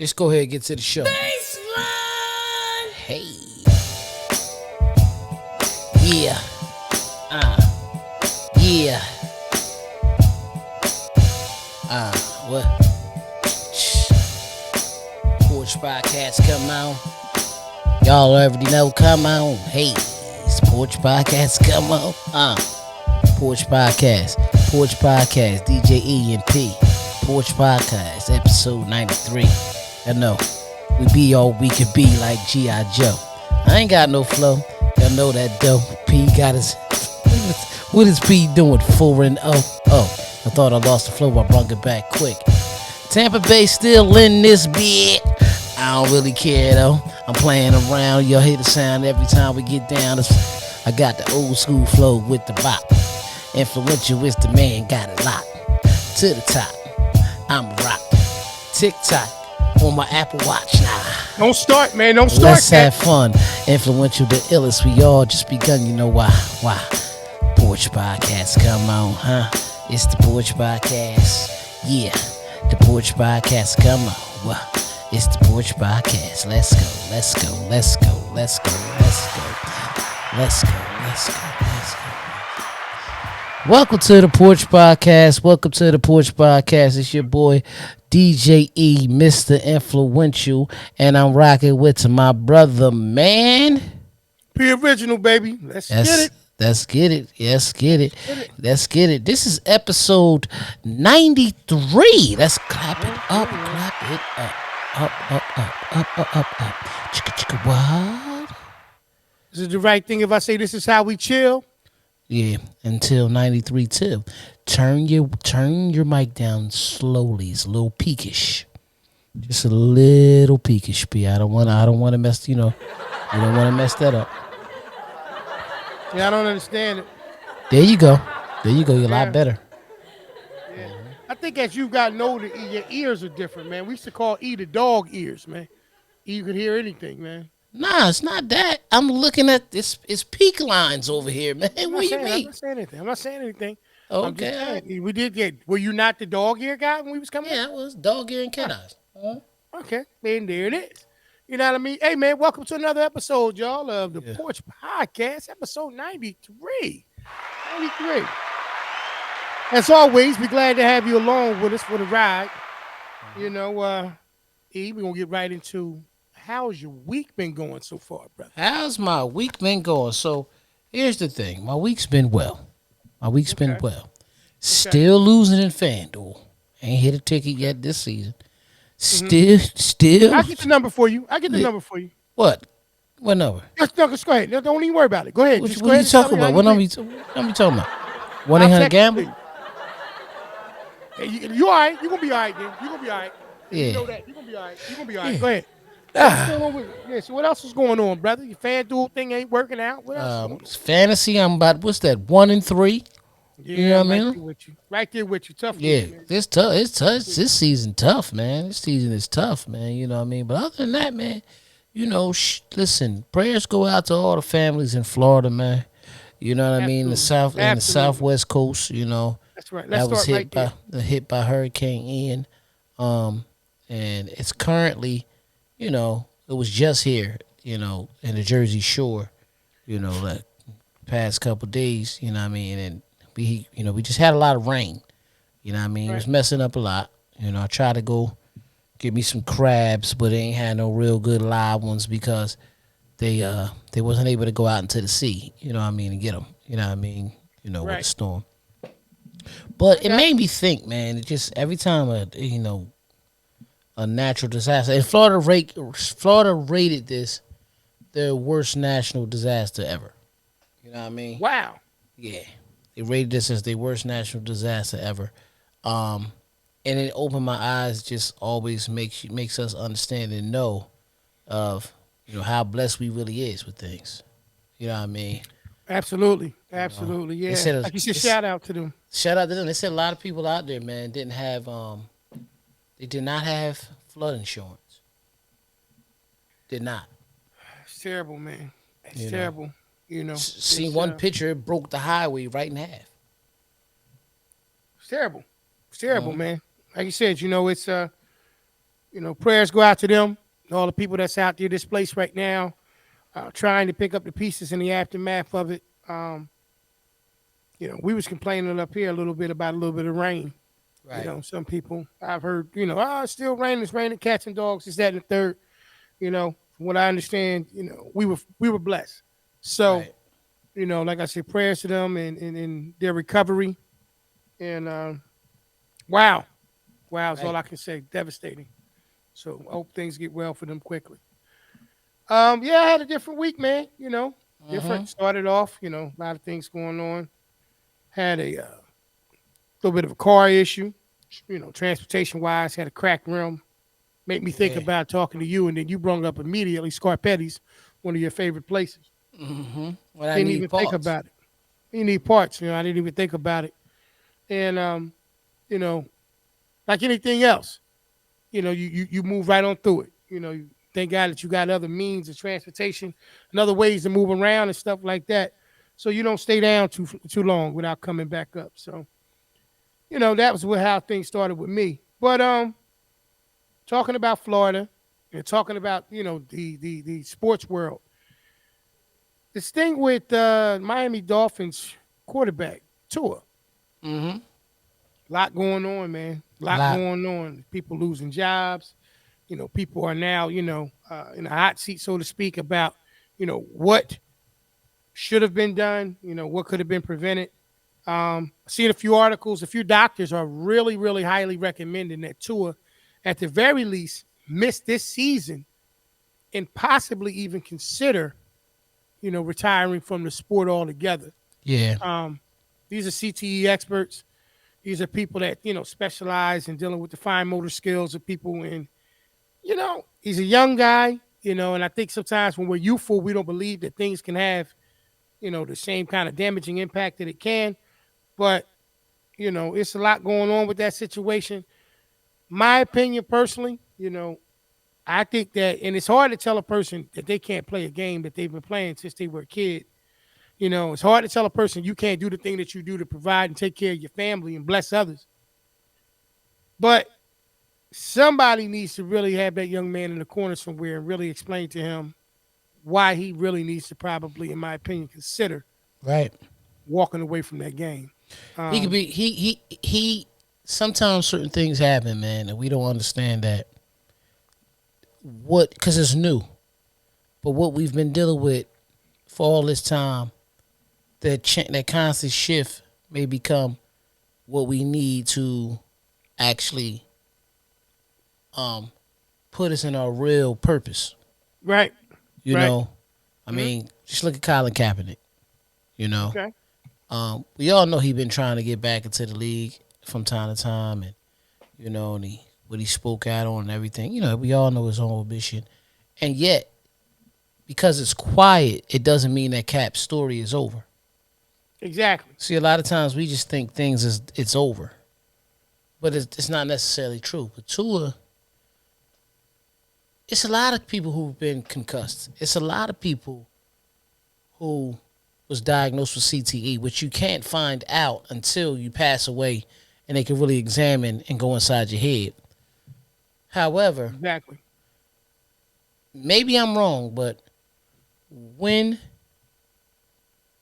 Let's go ahead and get to the show. Baseline. Hey. Yeah. Yeah. What? Porch Podcast, come on. Y'all already know, come on. Hey, it's Porch Podcast, come on. Porch Podcast. Porch Podcast, DJ E and P. Porch Podcast, episode 93. I know, we be all we could be like G.I. Joe. I ain't got no flow. Y'all know that though. P got his... What is P doing? 4-0. I thought I lost the flow. I brought it back quick. Tampa Bay still in this bit. I don't really care though. I'm playing around. Y'all hear the sound every time we get down. I got the old school flow with the bop. Influential is the man, got it locked. To the top, I'm rocked. Tick tock on my Apple Watch now. Don't start, man. Don't start. Let's have fun. Influential, the illest. We all just begun. You know why? Why? Porch Podcast, come on, huh? It's the Porch Podcast. Yeah, the Porch Podcast, come on. Well, it's the Porch Podcast. Let's go, let's go, let's go, let's go, let's go, let's go, let's go, let's go. Welcome to the Porch Podcast. Welcome to the Porch Podcast. It's your boy DJ E, Mr. Influential, and I'm rocking with my brother, man. P original, baby. Let's get it. Let's get it. Yes, get it. Let's get it. This is episode 93. Let's clap it up. Clap it up. Up. Chicka, chicka, what? Is it the right thing if I say this is how we chill? Yeah, until 93 too. Turn your mic down slowly. It's a little peakish. Just a little peakish, P. I don't wanna mess, you don't wanna mess that up. Yeah, I don't understand it. There you go. You're a lot better. Yeah. I think as you've gotten older, your ears are different, man. We used to call E the dog ears, man. You could hear anything, man. Nah, it's not that. I'm looking at this. It's peak lines over here, man. What do you mean? I'm not saying anything. Okay. We did get. Were you not the dog ear guy when we was coming? Yeah, I was dog ear and cat eyes. Okay, man, there it is. You know what I mean? Hey, man, welcome to another episode, y'all, of the Porch Podcast, episode 93. 93. As always, we're glad to have you along with us for the ride. You know, E, we're going to get right into how's your week been going so far, brother? How's my week been going? So, here's the thing. My week's been well. Still losing in FanDuel. Ain't hit a ticket yet this season. Still. I'll get the number for you. What? What number? Just go ahead. Don't even worry about it. Go ahead. What are you talking about? What number you talking about? 1-800-GAMBLE? You all right. You're going to be all right, then. You're going to be all right. Yeah. You know that. You're going to be all right. Yeah. Go ahead. What's going on with you? Yeah, so what else is going on, brother? Your FanDuel thing ain't working out. What else? Fantasy, I'm about, what's that, 1-3? Yeah, you know what I mean? Right there with you. Tough. Yeah, man. it's tough. It's tough. This season tough, man. This season is tough, man. You know what I mean? But other than that, man, listen, prayers go out to all the families in Florida, man. You know what I mean? The South and the Southwest Coast, you know. That's right. That was hit by Hurricane Ian. And it's currently, it was just here, in the Jersey Shore, like past couple days, you know what I mean? And we just had a lot of rain, you know what I mean? Right. It was messing up a lot. I tried to go get me some crabs, but they ain't had no real good live ones because they wasn't able to go out into the sea, you know what I mean, and get them, you know what I mean, with the storm. But it made me think, man, it just every time a natural disaster, and Florida rated this their worst national disaster ever. You know what I mean? Wow. Yeah. They rated this as their worst national disaster ever. And it opened my eyes, just always makes us understand and know of, how blessed we really is with things. You know what I mean? Absolutely. Yeah. Like you said, shout out to them. Shout out to them. They said a lot of people out there, man, did not have flood insurance. Did not. It's terrible, man. It's terrible. Seen one picture, it broke the highway right in half. It's terrible. It's terrible, man. Like you said, it's Prayers go out to them, all the people that's out there displaced right now, trying to pick up the pieces in the aftermath of it. We was complaining up here a little bit about a little bit of rain. Right. Some people I've heard, it's still raining, it's raining, cats and dogs, is that and the third. From what I understand, we were blessed. So, Right. like I said, prayers to them and their recovery. And wow, wow is all Right. I can say. Devastating. So I hope things get well for them quickly. Yeah, I had a different week, man. Mm-hmm. Different. Started off, a lot of things going on. Had a little bit of a car issue, transportation wise. Had a cracked rim. Make me think Yeah. about talking to you, and then you brought up immediately Scarpetti's, one of your favorite places. Mm-hmm. When I Didn't need even think parts. about it. You need parts, I didn't even think about it. And you know, like anything else, you move right on through it. Thank God that you got other means of transportation and other ways to move around and stuff like that. So you don't stay down too long without coming back up. So, that was how things started with me. But talking about Florida and talking about, the sports world. This thing with Miami Dolphins quarterback, Tua. Mm-hmm. A lot going on, man. A A lot lot. going on. People losing jobs. People are now, in a hot seat, so to speak, about, what should have been done, what could have been prevented. I've seen a few articles. A few doctors are really, really highly recommending that Tua, at the very least, miss this season and possibly even consider, retiring from the sport altogether. Yeah. Um, these are CTE experts. These are people that, specialize in dealing with the fine motor skills of people. And, he's a young guy, and I think sometimes when we're youthful, we don't believe that things can have, the same kind of damaging impact that it can. But, it's a lot going on with that situation. My opinion personally, I think that, and it's hard to tell a person that they can't play a game that they've been playing since they were a kid. It's hard to tell a person you can't do the thing that you do to provide and take care of your family and bless others. But somebody needs to really have that young man in the corner somewhere and really explain to him why he really needs to probably, in my opinion, consider Right. walking away from that game. He could Um, be. He. Sometimes certain things happen, man, and we don't understand that. What? Because it's new. But what we've been dealing with for all this time, that constant shift may become what we need to actually um put us in our real purpose. right, You right. know, I Hmm. mean, just look at Colin Kaepernick. You know, Okay. we all know he been trying to get back into the league from time to time, and and what he spoke out on and everything. We all know his own ambition, and yet because it's quiet, it doesn't mean that Cap's story is over. Exactly. See, a lot of times we just think things is it's over, but it's not necessarily true. But Tua, it's a lot of people who've been concussed. It's a lot of people who was diagnosed with CTE, which you can't find out until you pass away and they can really examine and go inside your head. However, Exactly. maybe I'm wrong, but when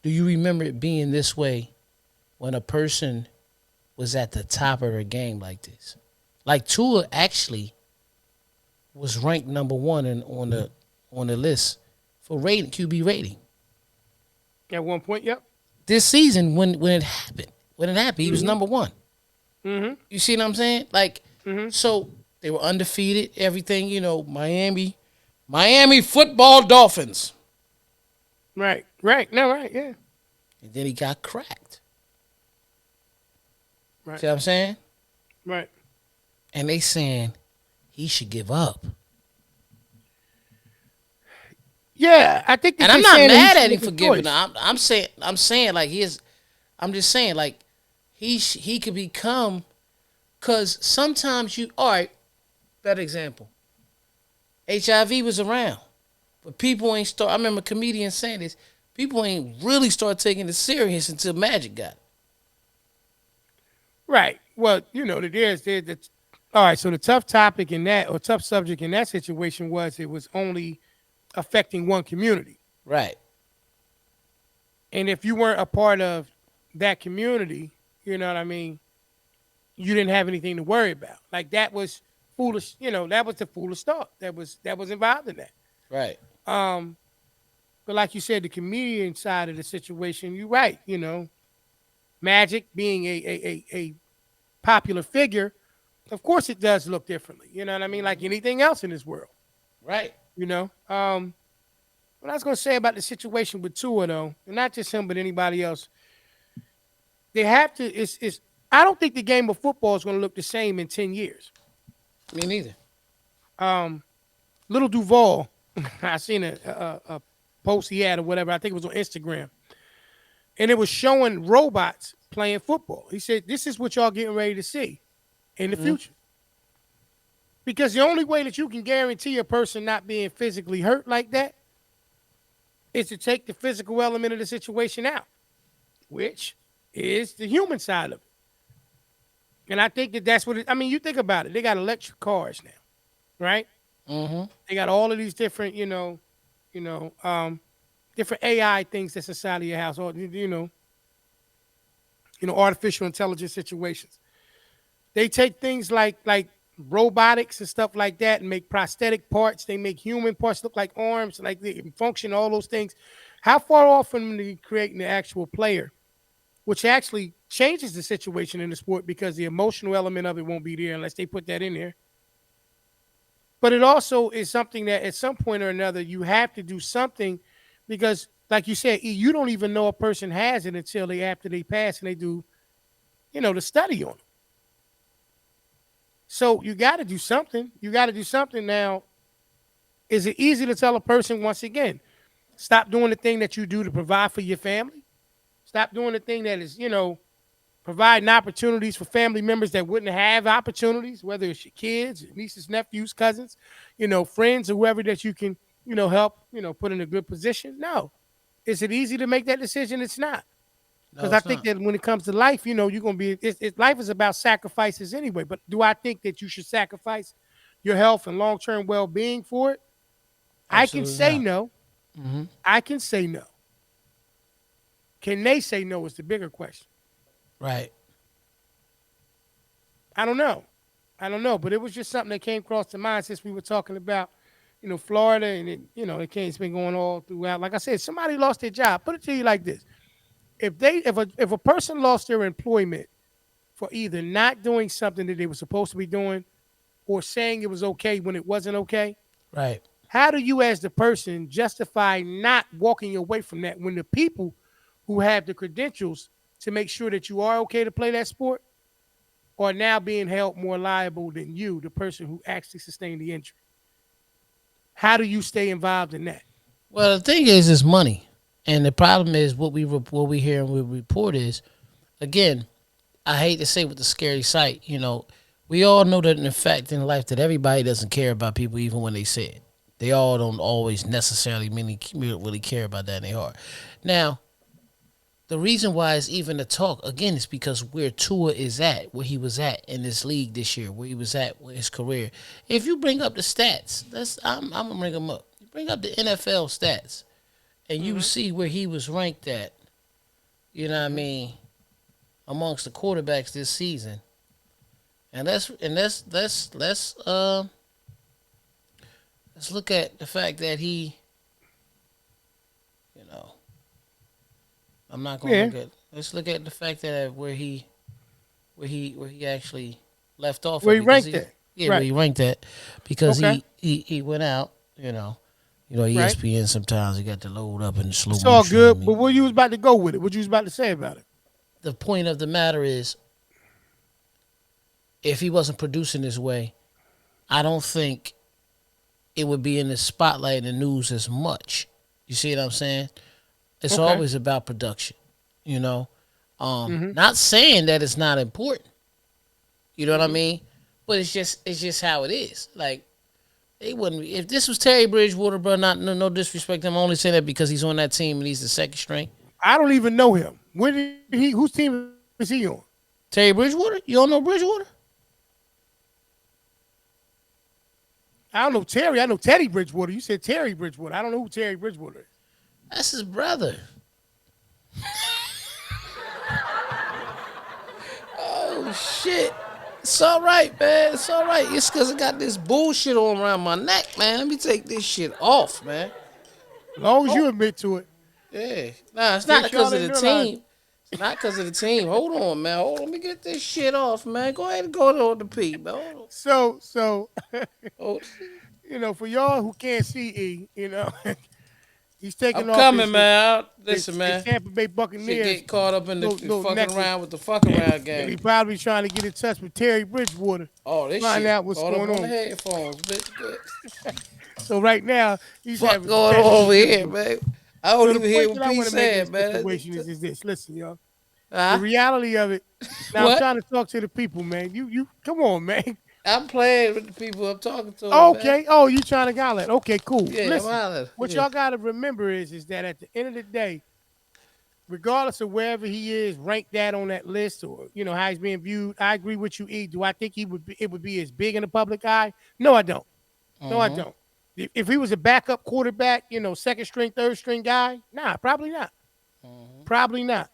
do you remember it being this way when a person was at the top of their game like this? Like Tua actually was ranked number one on the list for rating QB rating At one point, yep. this season when it happened. When it happened, he was Hmm. number one. Hmm. You see what I'm saying? Like, Hmm. so they were undefeated. Everything, Miami football Dolphins, Right. Right. No. Right. Yeah. and then he got cracked. Right. See what I'm saying? Right. And they saying he should give up. Yeah. I think that And they're I'm not saying that he mad should at him make a for giving choice. up. I'm saying like I'm just saying like he could become, because sometimes all right, better example. HIV was around, but people ain't start. I remember comedians saying this. People ain't really start taking it serious until Magic got it. Right. Well, there's All right. So the tough topic in that, or tough subject in that situation, was it was only affecting one community, Right. and if you weren't a part of that community, you know what I mean, you didn't have anything to worry about. Like that was foolish. That was the foolish thought that was involved in that. Right. Um, but like you said, the comedian side of the situation, you're right. Magic being a popular figure, of course it does look differently. You know what I mean? Like anything else in this world. Right. You know. What I was gonna say about the situation with Tua though, and not just him but anybody else, they have to. It's. I don't think the game of football is gonna look the same in 10 years. Me neither. Um, Little Duval, I seen a post he had or whatever. I think it was on Instagram, and it was showing robots playing football. He said, "This is what y'all getting ready to see in the Mm-hmm. future." Because the only way that you can guarantee a person not being physically hurt like that is to take the physical element of the situation out, which is the human side of it. And I think that that's what I mean. You think about it. They got electric cars now, right? Mm-hmm. They got all of these different, you know, um, different AI things that's inside of your house, or artificial intelligence situations. They take things like robotics and stuff like that and make prosthetic parts. They make human parts look like arms, like they function, all those things. How far off from the creating the actual player, which actually changes the situation in the sport because the emotional element of it won't be there unless they put that in there. But it also is something that at some point or another you have to do something because, like you said, you don't even know a person has it until they after they pass and they do, the study on them. So you got to do something. You got to do something. Now, is it easy to tell a person once again, stop doing the thing that you do to provide for your family? Stop doing the thing that is, providing opportunities for family members that wouldn't have opportunities, whether it's your kids, your nieces, nephews, cousins, friends, or whoever that you can, help, put in a good position. No. Is it easy to make that decision? It's not. No, Because I it's think not. that when it comes to life, you're going to be, life is about sacrifices anyway. But do I think that you should sacrifice your health and long term well being for it? I can Absolutely say not. no. Mm-hmm. I can say no. Can they say no is the bigger question. Right. I don't know. I don't know. But it was just something that came across the mind since we were talking about, Florida and it's been going all throughout. Like I said, somebody lost their job. Put it to you like this. If a person lost their employment for either not doing something that they were supposed to be doing or saying it was okay when it wasn't okay, Right. how do you as the person justify not walking away from that when the people who have the credentials to make sure that you are okay to play that sport are now being held more liable than you, the person who actually sustained the injury? How do you stay involved in that? Well, the thing is money, and the problem is what we hear and we report is again. I hate to say with the scary sight, we all know that in fact in life that everybody doesn't care about people even when they say it. They all don't always necessarily really care about that in their heart. Now, the reason why it's even a talk again is because where Tua is at, where he was at in this league this year, where he was at with his career. If you bring up the stats, I'm gonna bring them up. You bring up the NFL stats, and you Mm-hmm. see where he was ranked at. You know what I Mm-hmm. mean? Amongst the quarterbacks this season. And let's look at the fact that he, you know, I'm not gonna Yeah. look at. Let's look at the fact that where he actually left off Where at he because ranked he at. yeah where Right. he ranked at because Okay. he went out. Right. ESPN sometimes he got to load up in slow It's all motion. I good. But mean, where you was about to go with it? What you was about to say about it? the point of the matter is, if he wasn't producing this way, I don't think it would be in the spotlight in the news as much. You see what I'm saying? It's Okay. always about production, you know. Mm-hmm. Not saying that it's not important, you know what I Mm-hmm. mean? But it's just how it is. Like they wouldn't if this was Terry Bridgewater, bro. Not no disrespect. I'm only saying that because he's on that team and he's the second string. I don't even know him. Where did he? Whose team is he on? Terry Bridgewater, you don't know Bridgewater? I don't know Terry. I know Teddy Bridgewater. You said Terry Bridgewater. I don't know who Terry Bridgewater is. That's his brother. Oh shit. It's all right, man. It's all right. It's because I got this bullshit on around my neck, man. Let me take this shit off, man. As long as Oh, you admit to it. yeah. Nah, it's In not case y'all because of didn't the realize. team. It's not because of the team. Hold on, man. Hold on. Let me get this shit off, man. Go ahead and go on the P, man. Hold So, on. for y'all who can't see E, he's taking I'm off coming, man. Listen, his man. Tampa Bay Shit Buccaneers get caught up in the little fucking necklace, around with the fuck around and game. he probably trying to get in touch with Terry Bridgewater, Oh, this find shit out what's caught up going on the on. headphones, bitch. Good. So right now he's Fuck having some going on technical over here, difficulties. man. I don't So the even hear point what that I P want to make in said, this man. situation is this. Listen, y'all. The Huh? reality of it. Now I'm What? trying to talk to the people, man. You come on, man. I'm playing with the people I'm talking to, man. Okay. Oh, you trying to holler at? Okay, cool. Yeah, I'm Listen, hollering. what Yeah. y'all got to remember is that at the end of the day, regardless of wherever he is ranked that on that list, or how he's being viewed, I agree with you. E, do I think it would be as big in the public eye? No, I don't. No, I Mm-hmm. don't. If he was a backup quarterback, second string, third string guy, nah, probably not. Mm-hmm. Probably not.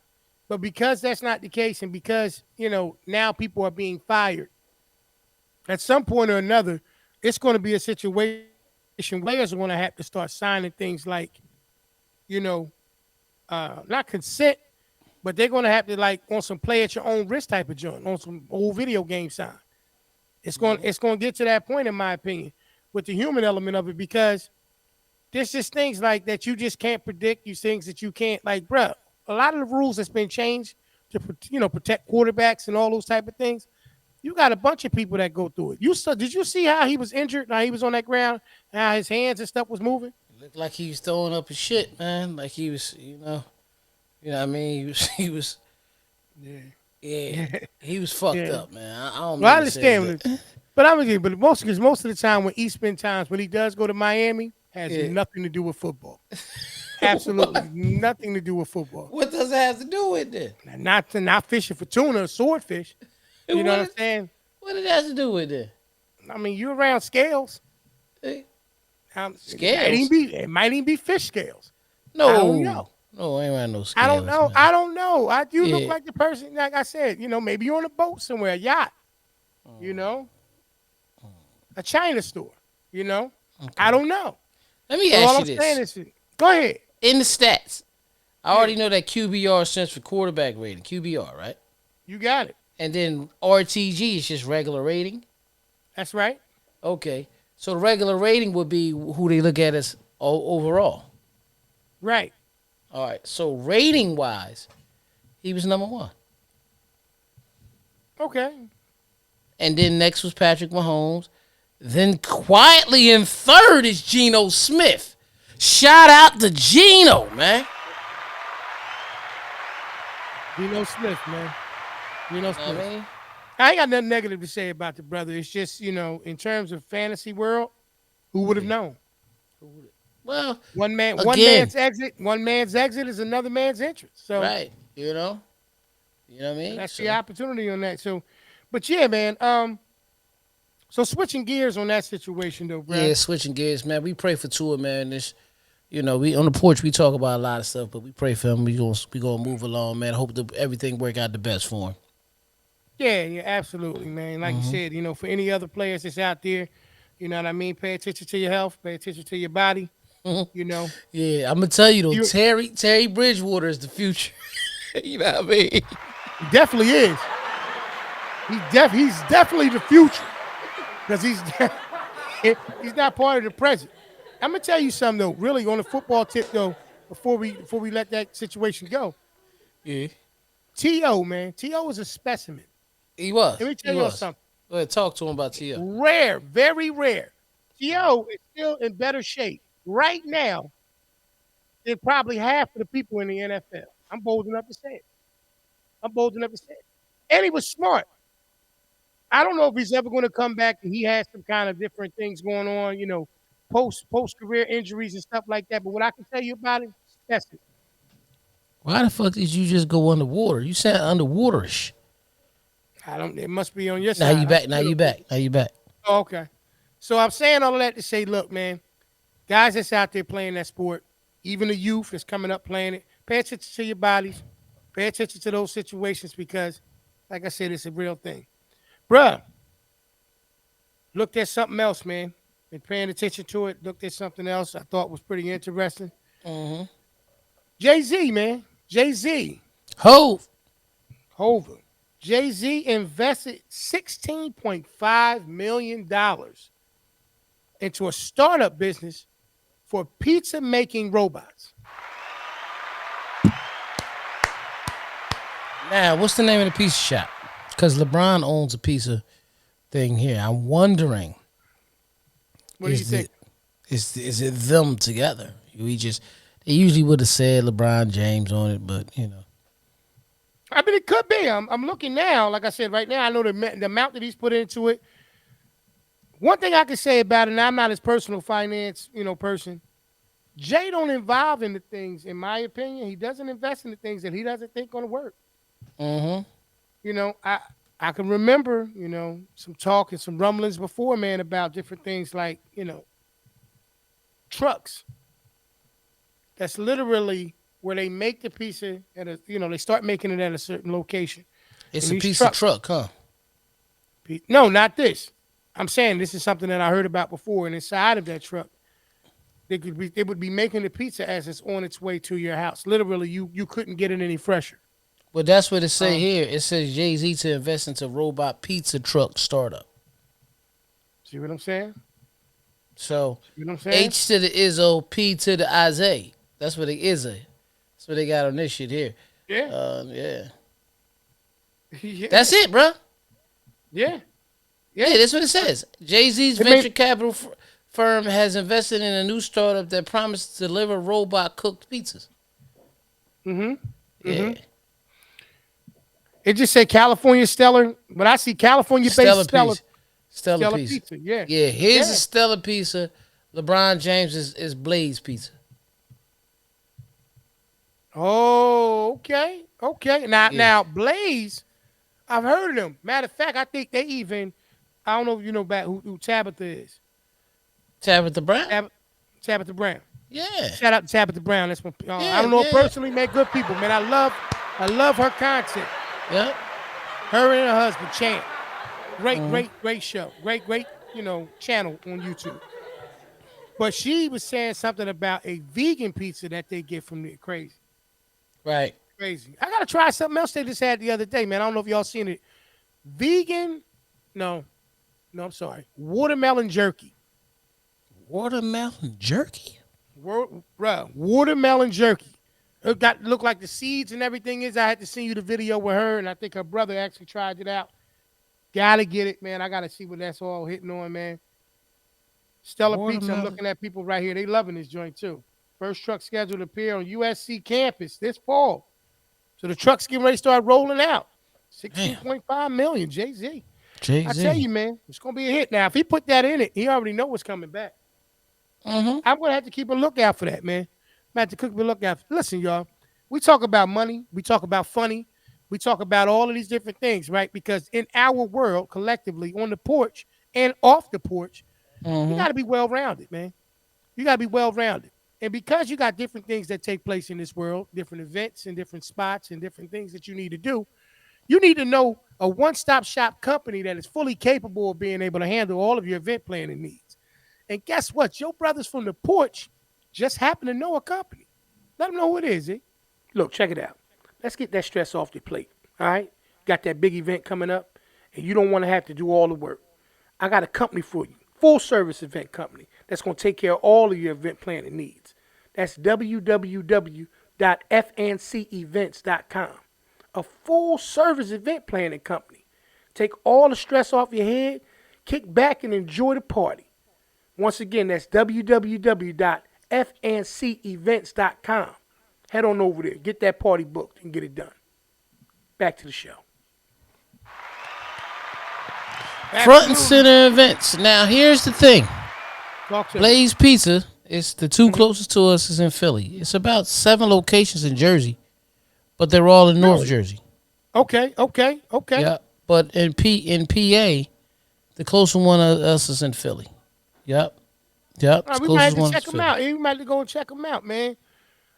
But because that's not the case, and because now people are being fired, at some point or another, it's going to be a situation where players are going to have to start signing things like, you know, not consent, but they're going to have to like on some play at your own risk type of joint, on some old video game sign. It's going to get to that point, in my opinion, with the human element of it, because there's just things like that you just can't predict. These things that you can't like, bruh. A lot of the rules that's been changed to protect quarterbacks and all those type of things. You got a bunch of people that go through it. Did you see how he was injured? How he was on that ground? How his hands and stuff was moving? Looked like he was throwing up his shit, man. Like he was, what I mean? He was, Yeah, yeah, yeah, he was fucked yeah. up, man. I don't Well, I mean to say understand, that. but I'm again. But most of the time when he spend times when he does go to Miami, has Yeah. nothing to do with football. Absolutely What? nothing to do with football. What does it have to do with it? Not fishing for tuna or swordfish. You know What? what I'm saying? What did it have to do with it? I mean, you around scales. Eh, It Scales? might even be fish scales. I don't No, know. no, ain't around no I don't scales, know. man. I don't know. You look Yeah. like the person, like I said, maybe you're on a boat somewhere, a yacht, you know, a China store, you know. I Okay. don't know. Let me But all ask you I'm saying this: is, go ahead. in the stats, I Yeah, already know that QBR stands for quarterback rating, QBR, right? you got it. And then RTG is just regular rating. That's right. Okay. So the regular rating would be who they look at as overall. Right. All right. So rating wise, he was number one. Okay. And then next was Patrick Mahomes. Then quietly in third is Geno Smith. Shout out to Geno, man. Geno Smith, man. Geno You know what I Smith. mean? I ain't got nothing negative to say about the brother. It's just, in terms of fantasy world, who would have Yeah. known? Well, One again, man's exit is another man's interest. So right. You know what I mean? that's the So opportunity on that. So, but yeah, man. So switching gears on that situation though, yeah, bruh. switching gears, man. We pray for Tua, man. This, we on the porch. We talk about a lot of stuff, but we pray for him. We gonna move along, man. Hope everything work out the best for him. Yeah, absolutely, man. Like you Hmm. said, for any other players that's out there, you know what I mean. Pay attention to your health. Pay attention to your body. You know, Yeah, I'm gonna tell you though, you Terry Bridgewater is the future. You know what I mean? he definitely is. He's definitely the future because he's not part of the present. I'm gonna tell you something though. Really, on the football tip though, before we let that situation go, Yeah, To man, To is a specimen. he was. Let me He tell y'all was. something. Go ahead, talk to him about T.O. Rare, very rare. To is still in better shape right now than probably half of the people in the NFL. I'm bold enough to say it. I'm bold enough to say it. And he was smart. I don't know if he's ever going to come back and he has some kind of different things going on, post career injuries and stuff like that. But what I can tell you about him, that's it. Why the fuck did you just go underwater? You sound underwaterish. I don't. It must be on your Now you side. I'm back. Now still you okay. back. Now you back. Oh, okay. So I'm saying all of that to say, look, man, guys that's out there playing that sport, even the youth that's coming up playing it, pay attention to your bodies, pay attention to those situations because, like I said, it's a real thing. Bruh, looked at something else, man. Been paying attention to it. Looked at something else I thought was pretty interesting. Mm-hmm. Jay Z, man. Jay Z. Hove. Hover. Jay Z invested $16.5 million into a startup business for pizza making robots. Now, what's the name of the pizza shop? Because LeBron owns a pizza thing here. I'm wondering, What do you think? is it them together? They usually would have said LeBron James on it, but I mean, it could be. I'm looking now. Like I said, right now, I know the amount that he's put into it. One thing I can say about it, and I'm not his personal finance, person. Jay don't involve in the things, in my opinion. He doesn't invest in the things that he doesn't think going to work. Mm-hmm. I can remember, some talk and some rumblings before, man, about different things like, trucks. That's literally where they make the pizza they start making it at a certain location. It's And a these pizza truck, huh? No, not this. I'm saying this is something that I heard about before, and inside of that truck, they would be making the pizza as it's on its way to your house. Literally, you couldn't get it any fresher. Well, that's what it say Um, here. It says Jay-Z to invest into robot pizza truck startup. See what I'm saying? So See what I'm saying? H to the Izzo, P to the Isaiah. That's what it is. That's what they got on this shit here. Yeah. Yeah. Yeah. That's it, bro. Yeah. Yeah, that's what it says. Jay-Z's It venture made- capital firm has invested in a new startup that promises to deliver robot cooked pizzas. Mhm. Yeah. Mhm. It just said California Stellar, but I see California based Stellar Stellar pizza. Pizza. Yeah. Yeah, here's a Yeah. Stellar pizza. LeBron James is Blaze pizza. Oh, okay. Okay. Now Yeah. now Blaze, I've heard of them. Matter of fact, I think they even I don't know if you know about who Tabitha is. Tabitha Brown? Tabitha Brown. Yeah. Shout out to Tabitha Brown. That's I Yeah, don't know her yeah. personally, man. Good people, man. I love her content. Yeah. Her and her husband, Champ. Great, Mhm. great, great show. Great, channel on YouTube. But she was saying something about a vegan pizza that they get from there. Crazy. Right. Crazy. I gotta try something else they just had the other day, man. I don't know if y'all seen it. Vegan, no, I'm sorry. Watermelon jerky. Watermelon jerky? Bruh, watermelon jerky. It got look like the seeds and everything is. I had to send you the video with her, and I think her brother actually tried it out. Gotta get it, man. I gotta see what that's all hitting on, man. Stella Pizza. I'm Watermelon. looking at people right here. They loving this joint too. First truck scheduled to appear on USC campus this fall. So the truck's getting ready to start rolling out. Damn. 16.5 million, Jay-Z. I Jay-Z. tell you, man, it's gonna be a hit. Now, if he put that in it, he already know what's coming back. Mm-hmm. I'm gonna have to keep a lookout for that, man. I'm gonna have to keep a lookout. Listen, y'all, we talk about money, we talk about funny, we talk about all of these different things, right? Because in our world, collectively, on the porch and off the porch, you Mm-hmm. got to be well rounded, man. You got to be well rounded. And because you got different things that take place in this world, different events and different spots and different things that you need to do, you need to know a one stop shop company that is fully capable of being able to handle all of your event planning needs. And guess what? Your brothers from the porch just happen to know a company. Let them know who it is, eh? Look, check it out. Let's get that stress off your plate. All right? Got that big event coming up, and you don't want to have to do all the work. I got a company for you, full service event company that's going to take care of all of your event planning needs. That's www.fncevents.com. A full service event planning company. Take all the stress off your head, kick back and enjoy the party. Once again, that's www.fncevents.com. Head on over there, get that party booked, and get it done. Back to the show. Front and center events. Now, here's the thing. Talk to me. Blaze Pizza is the two closest to us is in Philly. It's about 7 locations in Jersey, but they're all in North Really? Jersey. Okay. Yeah, but in PA, the closest one of us is in Philly. Yep. All Yep. right, we might Schools have is to one of check the them out. We might have to go and check them out, man.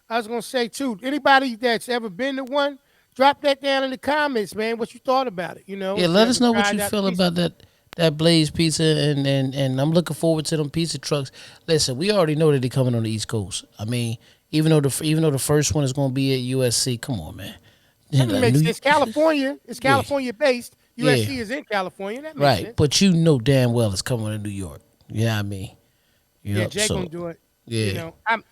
I was gonna say too. Anybody that's ever been to one, drop that down in the comments, man. What you thought about it? You know, Yeah, if you let us ever know what you tried out the feel pizza. about that Blaze Pizza, and I'm looking forward to them pizza trucks. Listen, we already know that they're coming on the East Coast. I mean, even though the first one is going to be at USC, come on, man. That makes sense. California is Yeah, California based. yeah, USC is in California. That makes right. sense. But you know damn well it's coming to New York. Yeah, I mean, Yeah, yep. Jay gonna So do it. You yeah, know, I'm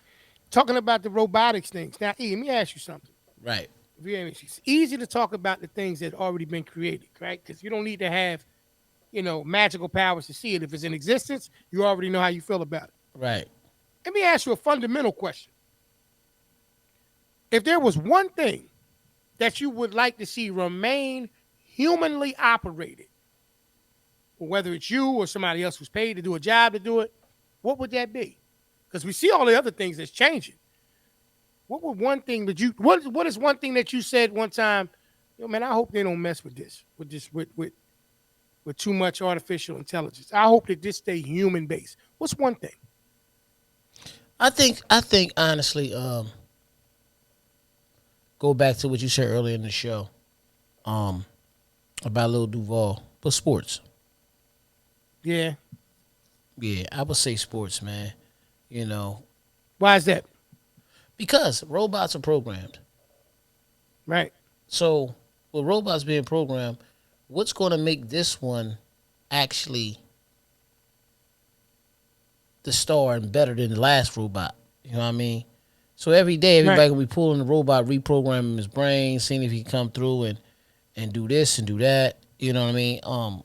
talking about the robotics things. Now, E, let me ask you something. right, It's easy to talk about the things that already been created, right? Because you don't need to have, magical powers to see it. If it's in existence, you already know how you feel about it. right. Let me ask you a fundamental question. If there was one thing that you would like to see remain humanly operated, whether it's you or somebody else who's paid to do a job to do it, what would that be? Because we see all the other things that's changing. What would one thing that you what is one thing that you said one time? Man, I hope they don't mess with too much artificial intelligence. I hope that this stay human based. What's one thing? I think honestly, go back to what you said earlier in the show, um, about Lil Duval, but sports. Yeah. Yeah, I would say sports, man. You know, Why is that? because robots are programmed. Right. So with robots being programmed, what's going to make this one actually the star and better than the last robot? You know what I mean? So every day, Right. everybody will be pulling the robot, reprogramming his brain, seeing if he can come through and do this and do that. You know what I mean?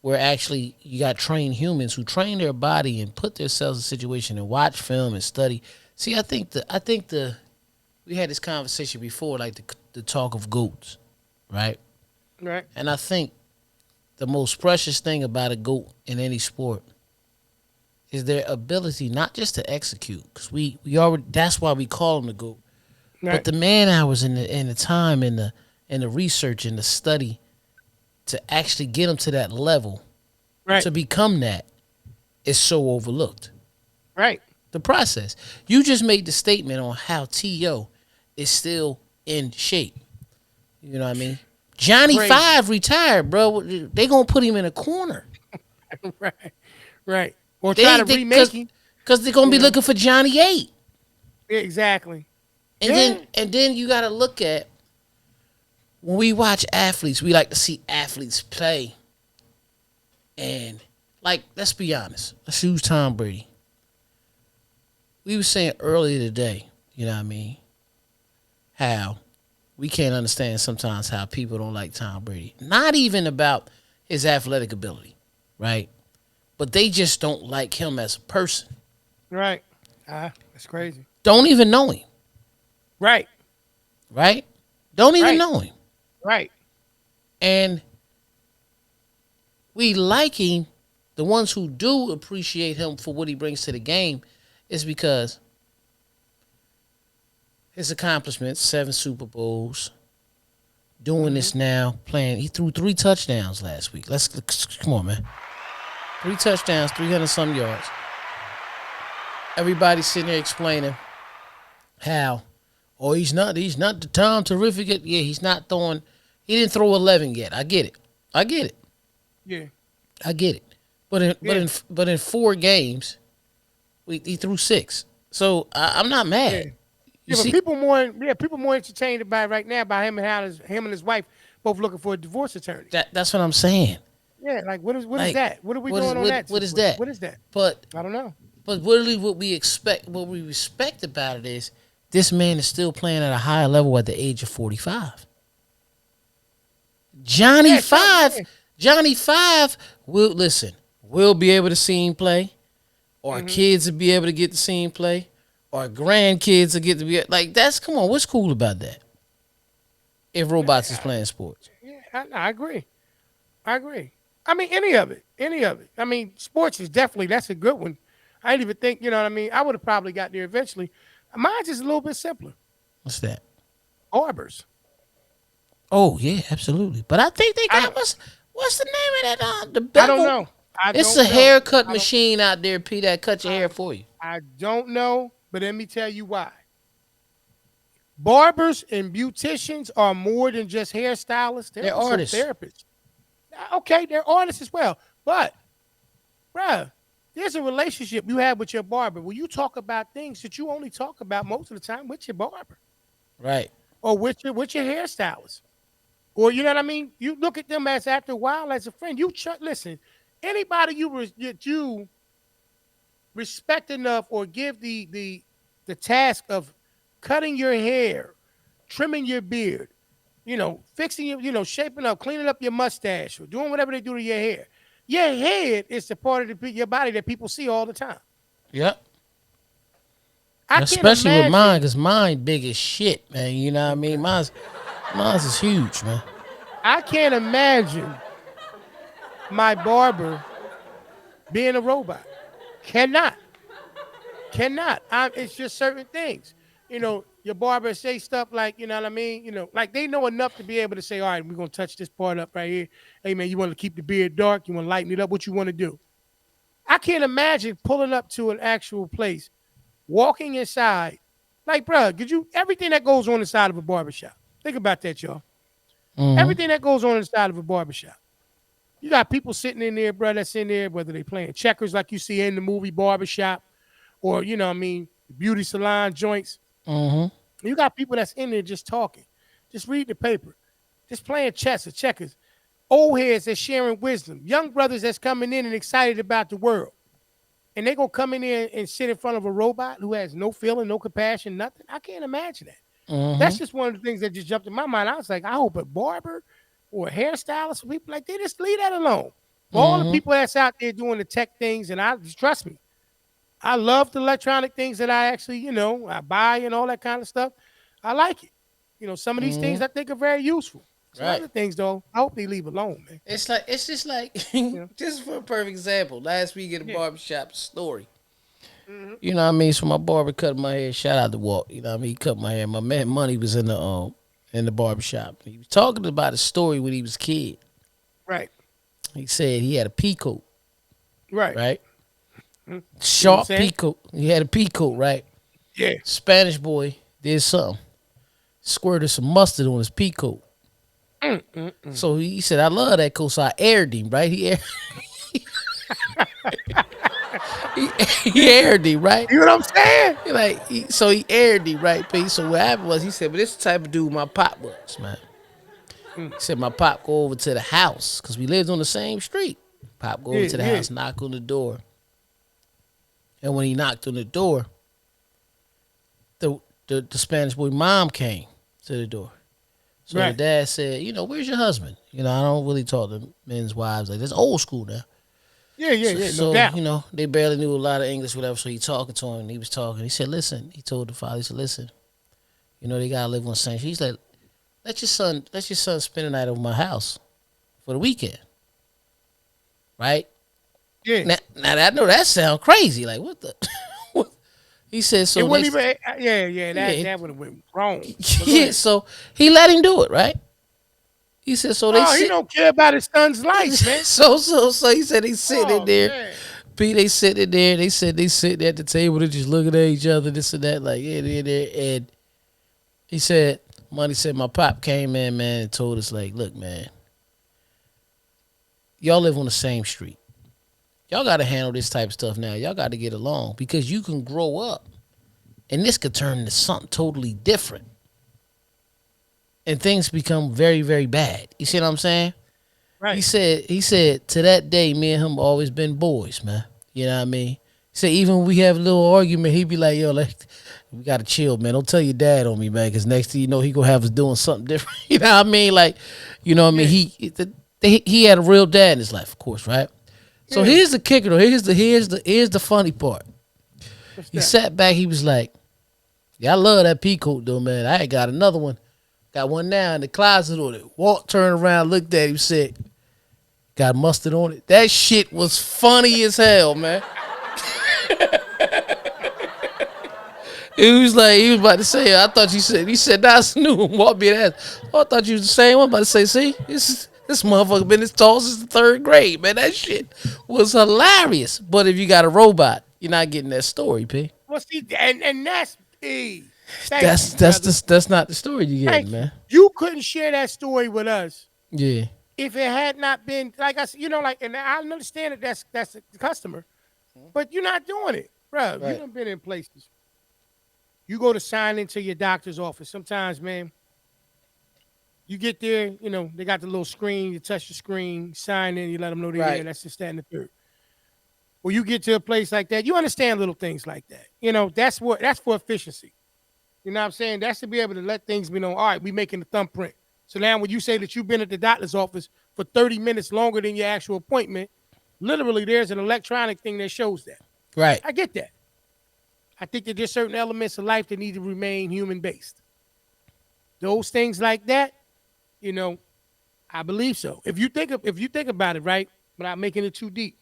Where actually you got trained humans who train their body and put themselves in a situation and watch film and study. See, I think the we had this conversation before, like the talk of goats, right? Right. And I think the most precious thing about a goat in any sport is their ability not just to execute, because we already that's why we call them the goat, but Right. the man hours and the time and the research and the study to actually get them to that level Right. to become that is so overlooked. Right. The process. You just made the statement on how T.O. is still in shape. You know what I mean? Johnny Crazy. Five retired, bro. They gonna put him in a corner. Right. Right. Or try They to they remake him. because they're gonna You be know. looking for Johnny Eight. Yeah, exactly. And then Yeah. and then you gotta look at when we watch athletes, we like to see athletes play. And like, let's be honest. Let's use Tom Brady. We were saying earlier today, you know what I mean, how we can't understand sometimes how people don't like Tom Brady. Not even about his athletic ability, right? But they just don't like him as a person. Right. That's crazy. Don't even know him, Right. right? Don't even Right. know him. Right. And we like him. The ones who do appreciate him for what he brings to the game is because his accomplishments, 7 Super Bowls, doing this now, playing. He threw 3 touchdowns last week. Let's come on, man. 3 touchdowns, 300 some yards. Everybody's sitting there explaining how, oh, he's not the Tom Terrific. Yeah, he's not throwing. He didn't throw 11 yet. I get it. Yeah. I get it. But in Yeah. but in 4 games, he threw 6. So I'm not mad. Yeah. You Yeah, but see, people more entertained about right now by him and his wife both looking for a divorce attorney. that's what I'm saying. Yeah, like what is Like, that? What are we what is doing on that? what is situation? that? What is that? But I don't know. really, what we respect about it is this man is still playing at a higher level at the age of 45. Johnny Yeah, Tom, Five, yeah. Johnny Five will listen. We'll be able to see him play. Our kids will be able to get to see him play. Our grandkids will get to be like that's. Come on, what's cool about that? If robots is playing sports, Yeah, I agree. I agree. I mean, any of it. I mean, sports is definitely that's a good one. I didn't even think, you know what I mean? I would have probably got there eventually. Mine's just a little bit simpler. what's that? Barbers. Oh yeah, absolutely. But I think they I got don't what's the name of that? The I don't bevel. know. I It's don't a know. haircut machine out there, P, that cut your hair for you. I don't know, but let me tell you why. Barbers and beauticians are more than just hairstylists. They're They're also artists. therapists. Okay, they're artists as well. But, bruh, there's a relationship you have with your barber where you talk about things that you only talk about most of the time with your barber Right. or with your hairstylist. Or you know what I mean? You look at them as after a while as a friend. Listen, anybody you respect enough or give the task of cutting your hair, trimming your beard, fixing shaping up, cleaning up your mustache, or doing whatever they do to your hair. Your head is the part of your body that people see all the time. Yep. I can't Especially with mine, imagine. because mine big as shit, man. You know what I mean? Mine's is huge, man. I can't imagine my barber being a robot. Cannot. Cannot. It's just certain things. Your barber say stuff like, you know what I mean? Like they know enough to be able to say, all right, we're going to touch this part up right here. Hey, man, you want to keep the beard dark? You want to lighten it up? What you want to do? I can't imagine pulling up to an actual place, walking inside. Like, bro, everything that goes on inside of a barbershop. Think about that, y'all. Mm-hmm. Everything that goes on inside of a barbershop. You got people sitting in there, bro, that's in there, whether they playing checkers like you see in the movie Barbershop, or beauty salon joints. Mm-hmm. You got people that's in there just talking, just reading the paper, just playing chess or checkers. Old heads that's sharing wisdom, young brothers that's coming in and excited about the world. And they gonna come in there and sit in front of a robot who has no feeling, no compassion, nothing. I can't imagine that. Mm-hmm. That's just one of the things that just jumped in my mind. I was like, I hope a barber or a hairstylist, people like they just leave that alone. For all the Mm-hmm. people that's out there doing the tech things, and trust me, I love the electronic things that I actually, I buy and all that kind of stuff. I like it. Some of these things Mm-hmm. I think are very useful. Some Right. other things, though, I hope they leave alone, man. It's just like, You know? just for a perfect example, last week at a Yeah. barbershop story. Mm-hmm. You know what I mean? So my barber cut my hair. Shout out to Walt. You know what I mean? He cut my hair. My man Money was in the barbershop. He was talking about a story when he was a kid. Right. He said he had a pea coat, Right. right? Mm-hmm. Sharp pea coat. He had a pea coat, right? Yeah. Spanish boy did something. Squirted some mustard on his pea coat. So he said, I love that coat. So I aired him, right? He aired him, right? You know what I'm saying? So he aired him, right? P? So what happened was, he said, but this is the type of dude my pop was, man. He said my pop go over to the house because we lived on the same street. Pop go over to the house, knock on the door. And when he knocked on the door, the Spanish boy mom came to the door. So the dad said, where's your husband? I don't really talk to men's wives like this. Old school now. Yeah, So, no doubt. they barely knew a lot of English, whatever. So he talking to him, and he was talking. He said, listen. He told the father, he said, listen. They gotta live on the same street. He's like, let your son spend the night over my house for the weekend. Right? Yeah. Now I know that sounds crazy. Like, what the? He said, so it wouldn't even. That would have went wrong. Yeah, so he let him do it, right? He said, so he don't care about his son's life, man. so he said he's sitting in there. Man. P, they sitting in there. They said they sitting at the table. They just looking at each other, this and that, like, yeah, they're there. And he said, Money said, my pop came in, man, and told us, like, look, man, y'all live on the same street. Y'all got to handle this type of stuff now. Y'all got to get along because you can grow up and this could turn into something totally different. And things become very, very bad. You see what I'm saying? Right. He said, to that day, me and him always been boys, man. You know what I mean? He said, even when we have a little argument, he be like, yo, we got to chill, man. Don't tell your dad on me, man, because next thing you know, he going to have us doing something different. You know what I mean? Like, you know what I mean? He had a real dad in his life, of course, right? So here's the kicker, though. Here's the funny part. He sat back. He was like, yeah, I love that pea coat, though, man. I ain't got another one. Got one now in the closet on it. Walt turned around, looked at him, said, got mustard on it. That shit was funny as hell, man. He was about to say, I thought you said, he said, that's new. Walt being ass. Oh, I thought you was the same one. About to say, see, this This motherfucker been as tall since the third grade, man. That shit was hilarious. But if you got a robot, you're not getting that story, P. Well, see, and that's P. Thank That's you, that's brother. the, that's not the story you're getting, Thank you. man. You couldn't share that story with us Yeah, if it had not been like I said, like, and I understand that that's the customer, but you're not doing it, bro. You right, done been in places. You go to sign into your doctor's office. Sometimes, man, you get there, they got the little screen. You touch the screen, sign in, you let them know they're there. right, That's just that and the third. Well, you get to a place like that, you understand little things like that. That's for efficiency. You know what I'm saying? That's to be able to let things be known. All right, we making the thumbprint. So now when you say that you've been at the doctor's office for 30 minutes longer than your actual appointment, literally there's an electronic thing that shows that. right, I get that. I think that there's certain elements of life that need to remain human based. Those things like that, you know, I believe so. If you think about it, right, without making it too deep,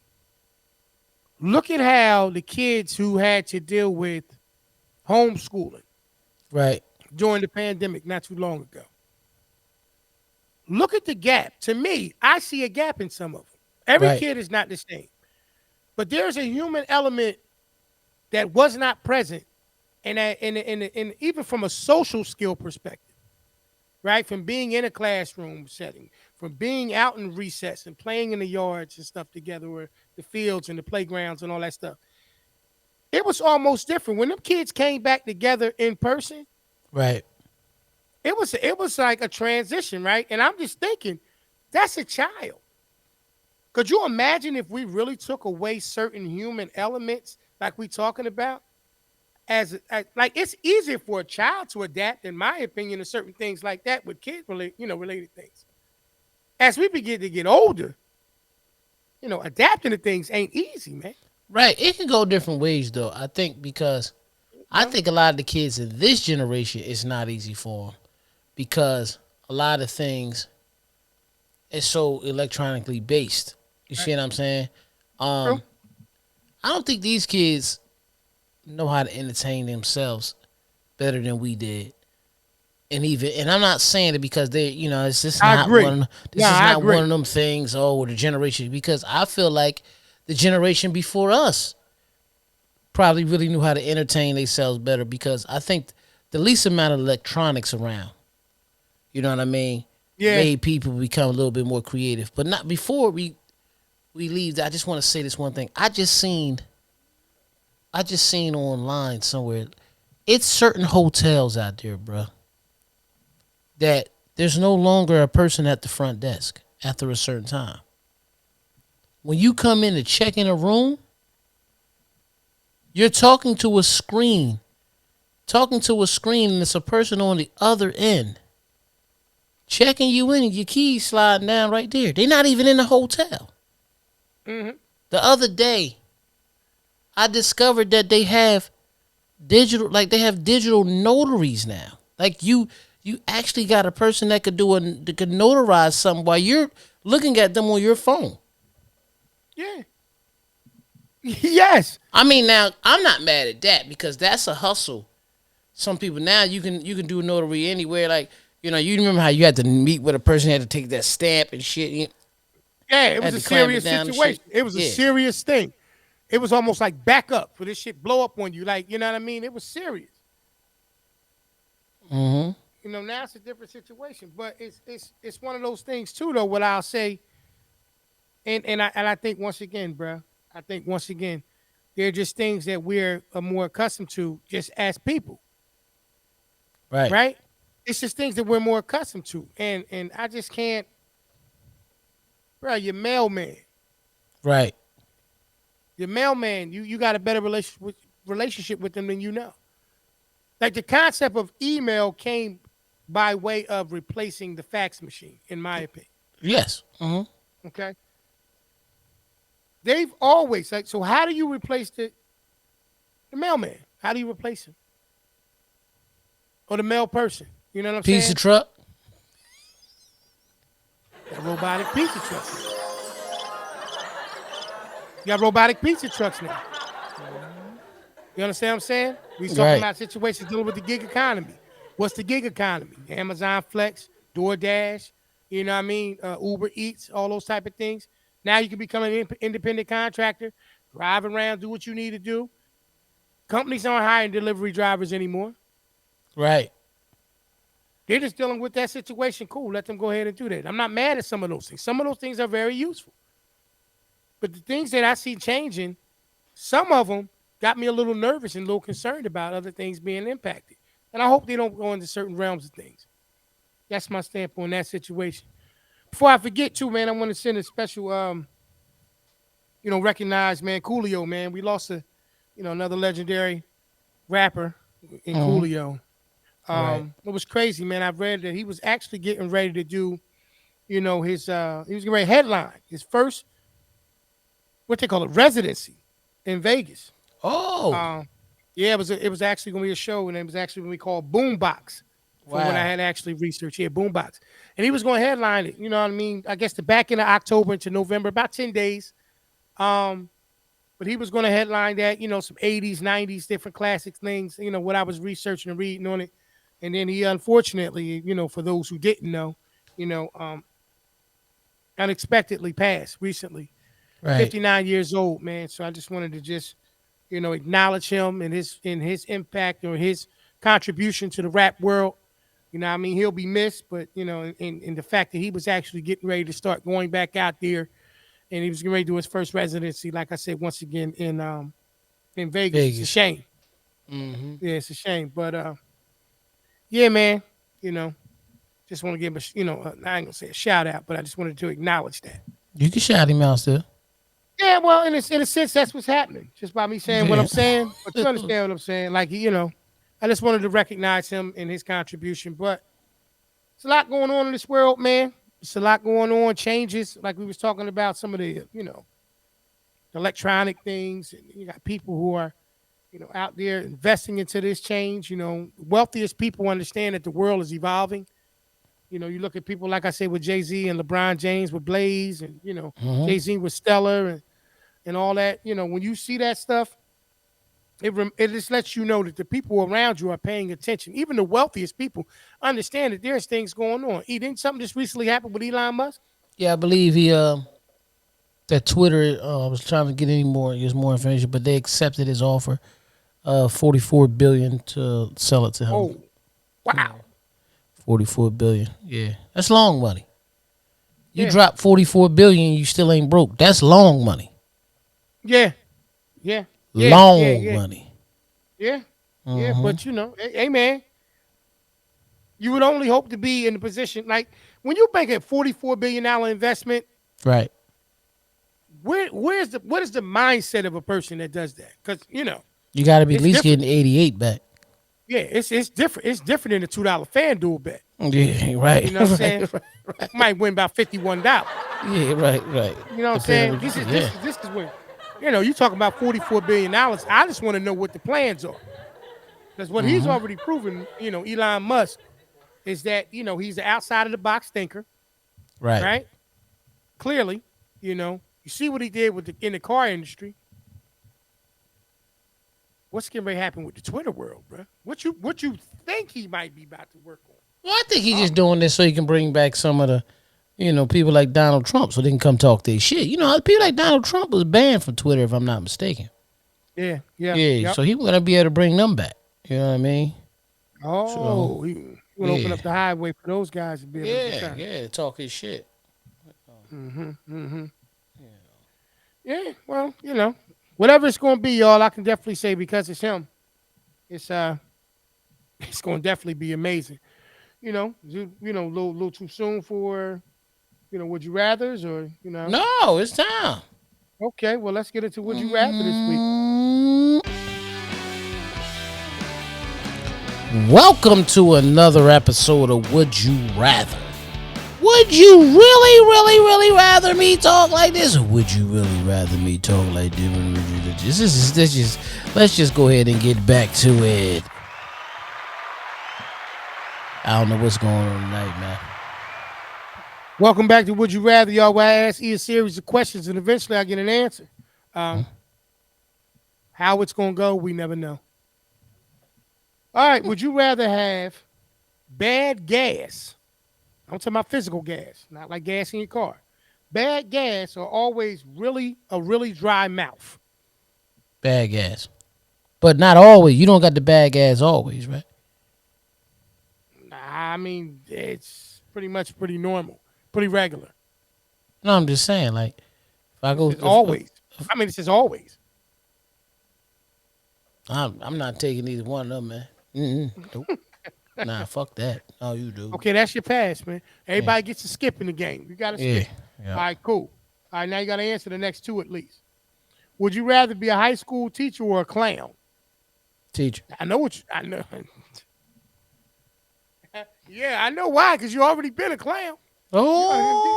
look at how the kids who had to deal with homeschooling right, during the pandemic not too long ago. Look at the gap. To me, I see a gap in some of them. Every right, kid is not the same, but there's a human element that was not present, and even from a social skill perspective, right? From being in a classroom setting, from being out in recess and playing in the yards and stuff together, or the fields and the playgrounds and all that stuff. It was almost different when them kids came back together in person. right. It was like a transition, right? And I'm just thinking, that's a child. Could you imagine if we really took away certain human elements like we talking about? As like it's easier for a child to adapt, in my opinion, to certain things like that with related things. As we begin to get older, adapting to things ain't easy, man. Right. It can go different ways though. I think because I No? think a lot of the kids in this generation it's not easy for them because a lot of things is so electronically based. You Right. see what I'm saying? True. Um, I don't think these kids know how to entertain themselves better than we did. And I'm not saying it because it's just I not agree. one. No, This is I not one agree. of them things. Oh, the generation because I feel like the generation before us probably really knew how to entertain themselves better because I think the least amount of electronics around, you know what I mean, Yeah. made people become a little bit more creative. But not before we leave. I just want to say this one thing. I just seen online somewhere. It's certain hotels out there, bro, that there's no longer a person at the front desk after a certain time. When you come in to check in a room, you're talking to a screen, and it's a person on the other end checking you in, and your keys sliding down right there. They're not even in the hotel. Hmm. The other day, I discovered that they have digital notaries now. Like you actually got a person that could notarize something while you're looking at them on your phone. Yeah. Yes. I mean, now I'm not mad at that because that's a hustle. Some people now you can do notary anywhere. Like you remember how you had to meet with a person, had to take that stamp and shit. You Yeah, it was had a to clamp it serious down and shit. situation. It was a Yeah. serious thing. It was almost like backup for this shit blow up on you. Like, you know what I mean? It was serious. Mm-hmm. Now it's a different situation. But it's one of those things too, though, what I'll say, and I think once again, bro, I think once again, they're just things that we're more accustomed to just as people, Right. right? It's just things that we're more accustomed to. And I just can't, bro, your mailman. Right. Your mailman, you got a better relationship with them than you know. Like the concept of email came by way of replacing the fax machine, in my opinion. Yes. Mm-hmm. Okay, they've always like. So how do you replace the mailman? How do you replace him or the mail person? You know what I'm Pizza saying? truck. Got robotic pizza trucks now. You got robotic pizza trucks now. You understand what I'm saying? We talking Right. about situations dealing with the gig economy. What's the gig economy? Amazon Flex, DoorDash, You know what I mean? Uber Eats, all those type of things. Now you can become an independent contractor, drive around, do what you need to do. Companies aren't hiring delivery drivers anymore. Right. They're just dealing with that situation. Cool, let them go ahead and do that. I'm not mad at some of those things. Some of those things are very useful. But the things that I see changing, some of them got me a little nervous and a little concerned about other things being impacted. And I hope they don't go into certain realms of things. That's my standpoint on that situation. Before I forget, too, man, I want to send a special, recognize, man, Coolio, man. We lost another legendary rapper in Mm-hmm. Coolio. Right. It was crazy, man. I read that he was actually getting ready to do, his he was getting ready to headline his first what they call it residency in Vegas. Oh. Um, yeah, it was actually going to be a show, and it was actually going to be called Boombox. From what I Wow. had actually researched, yeah, Boombox, and he was going to headline it. You know what I mean? I guess the back end of October into November, about 10 days. Um, but he was going to headline that. Some '80s, '90s, different classic things. What I was researching and reading on it, and then he unfortunately, for those who didn't know, you know, um, unexpectedly passed recently. Right. 59 years old, man. So I just wanted to just acknowledge him and his impact or his contribution to the rap world. I mean, he'll be missed, but in the fact that he was actually getting ready to start going back out there, and he was getting ready to do his first residency, like I said, once again in Vegas. It's a Vegas. shame. Mm-hmm. Yeah, it's a shame. But yeah, man. You know, just want to give him I ain't gonna say a shout out, but I just wanted to acknowledge that. You can shout him out still. Yeah, well, in a sense, that's what's happening. Just by me saying what I'm Yeah. saying, but you understand what I'm saying. Like, I just wanted to recognize him and his contribution. But it's a lot going on in this world, man. It's a lot going on. Changes, like we was talking about, some of the electronic things, and you got people who are out there investing into this change. Wealthiest people understand that the world is evolving. You look at people like I say with Jay Z and LeBron James with Blaze, and Mm-hmm. Jay Z with Stellar and all that. When you see that stuff, it just lets you know that the people around you are paying attention. Even the wealthiest people understand that there's things going on. Didn't something just recently happen with Elon Musk? Yeah, I believe he that Twitter was trying to get any more use more information, but they accepted his offer, 44 billion to sell it to him. Oh, wow. 44 billion. Yeah, that's long money. You Yeah, drop 44 billion, you still ain't broke. That's long money. yeah, yeah, yeah, yeah, Long yeah, money. yeah, yeah. Mm-hmm. But hey man, you would only hope to be in the position like when you make a $44 billion investment. Right. What is the mindset of a person that does that? Because You got to be at it's least different. getting 88 back. Yeah, it's different. It's different than a $2 FanDuel bet. Yeah, right. You know what I'm saying? right, right. Might win about $51. Yeah, right, right. You know what I'm Depending on saying? what you This see. is Yeah. this is this is when you talk about $44 billion. I just want to know what the plans are. Because what he's Mm-hmm. already proven, Elon Musk, is that, he's an outside of the box thinker, Right. right? Clearly, you see what he did in the car industry. What's going to happen with the Twitter world, bro? What you think he might be about to work on? Well, I think he's just doing this so he can bring back some of the, people like Donald Trump so they can come talk their shit. People like Donald Trump was banned from Twitter, if I'm not mistaken. Yeah, yeah, Yeah, yep. so he was gonna be able to bring them back. You know what I mean? So Oh, he will open yeah, up the highway for those guys to be able to do yeah, that. yeah, talk his shit. Mm-hmm, mm-hmm. Yeah, well, whatever it's going to be, y'all, I can definitely say because it's him, it's it's going to definitely be amazing. A little too soon for would you rather's or No, it's time. Okay, well, let's get into would you rather this week. Mm, Welcome to another episode of Would You Rather. Would you really rather me talk like this, or would you really rather me talk like this? Let's just go ahead and get back to it. I don't know what's going on tonight, man. Welcome back to Would You Rather, y'all, where I ask you a series of questions and eventually I get an answer. How it's going to go, we never know. All right, would you rather have bad gas I'm talking about physical gas, not like gas in your car. Bad gas are always a really dry mouth. Bad gas. But not always. You don't got the bad gas always, right? I mean, it's pretty normal, pretty regular. No, I'm just saying, like, if I It go, says always. I mean, it says always. I'm not taking either one of them, man. Nope. Nah, fuck that. Oh, you do. Okay, that's your pass, man. Yeah. Everybody gets to skip in the game. You got to Yeah. skip. Yeah. All right, cool. All right, now you got to answer the next two at least. Would you rather be a high school teacher or a clown? Teacher. I know what I know. Yeah, I know why, because you already been a clown. Oh.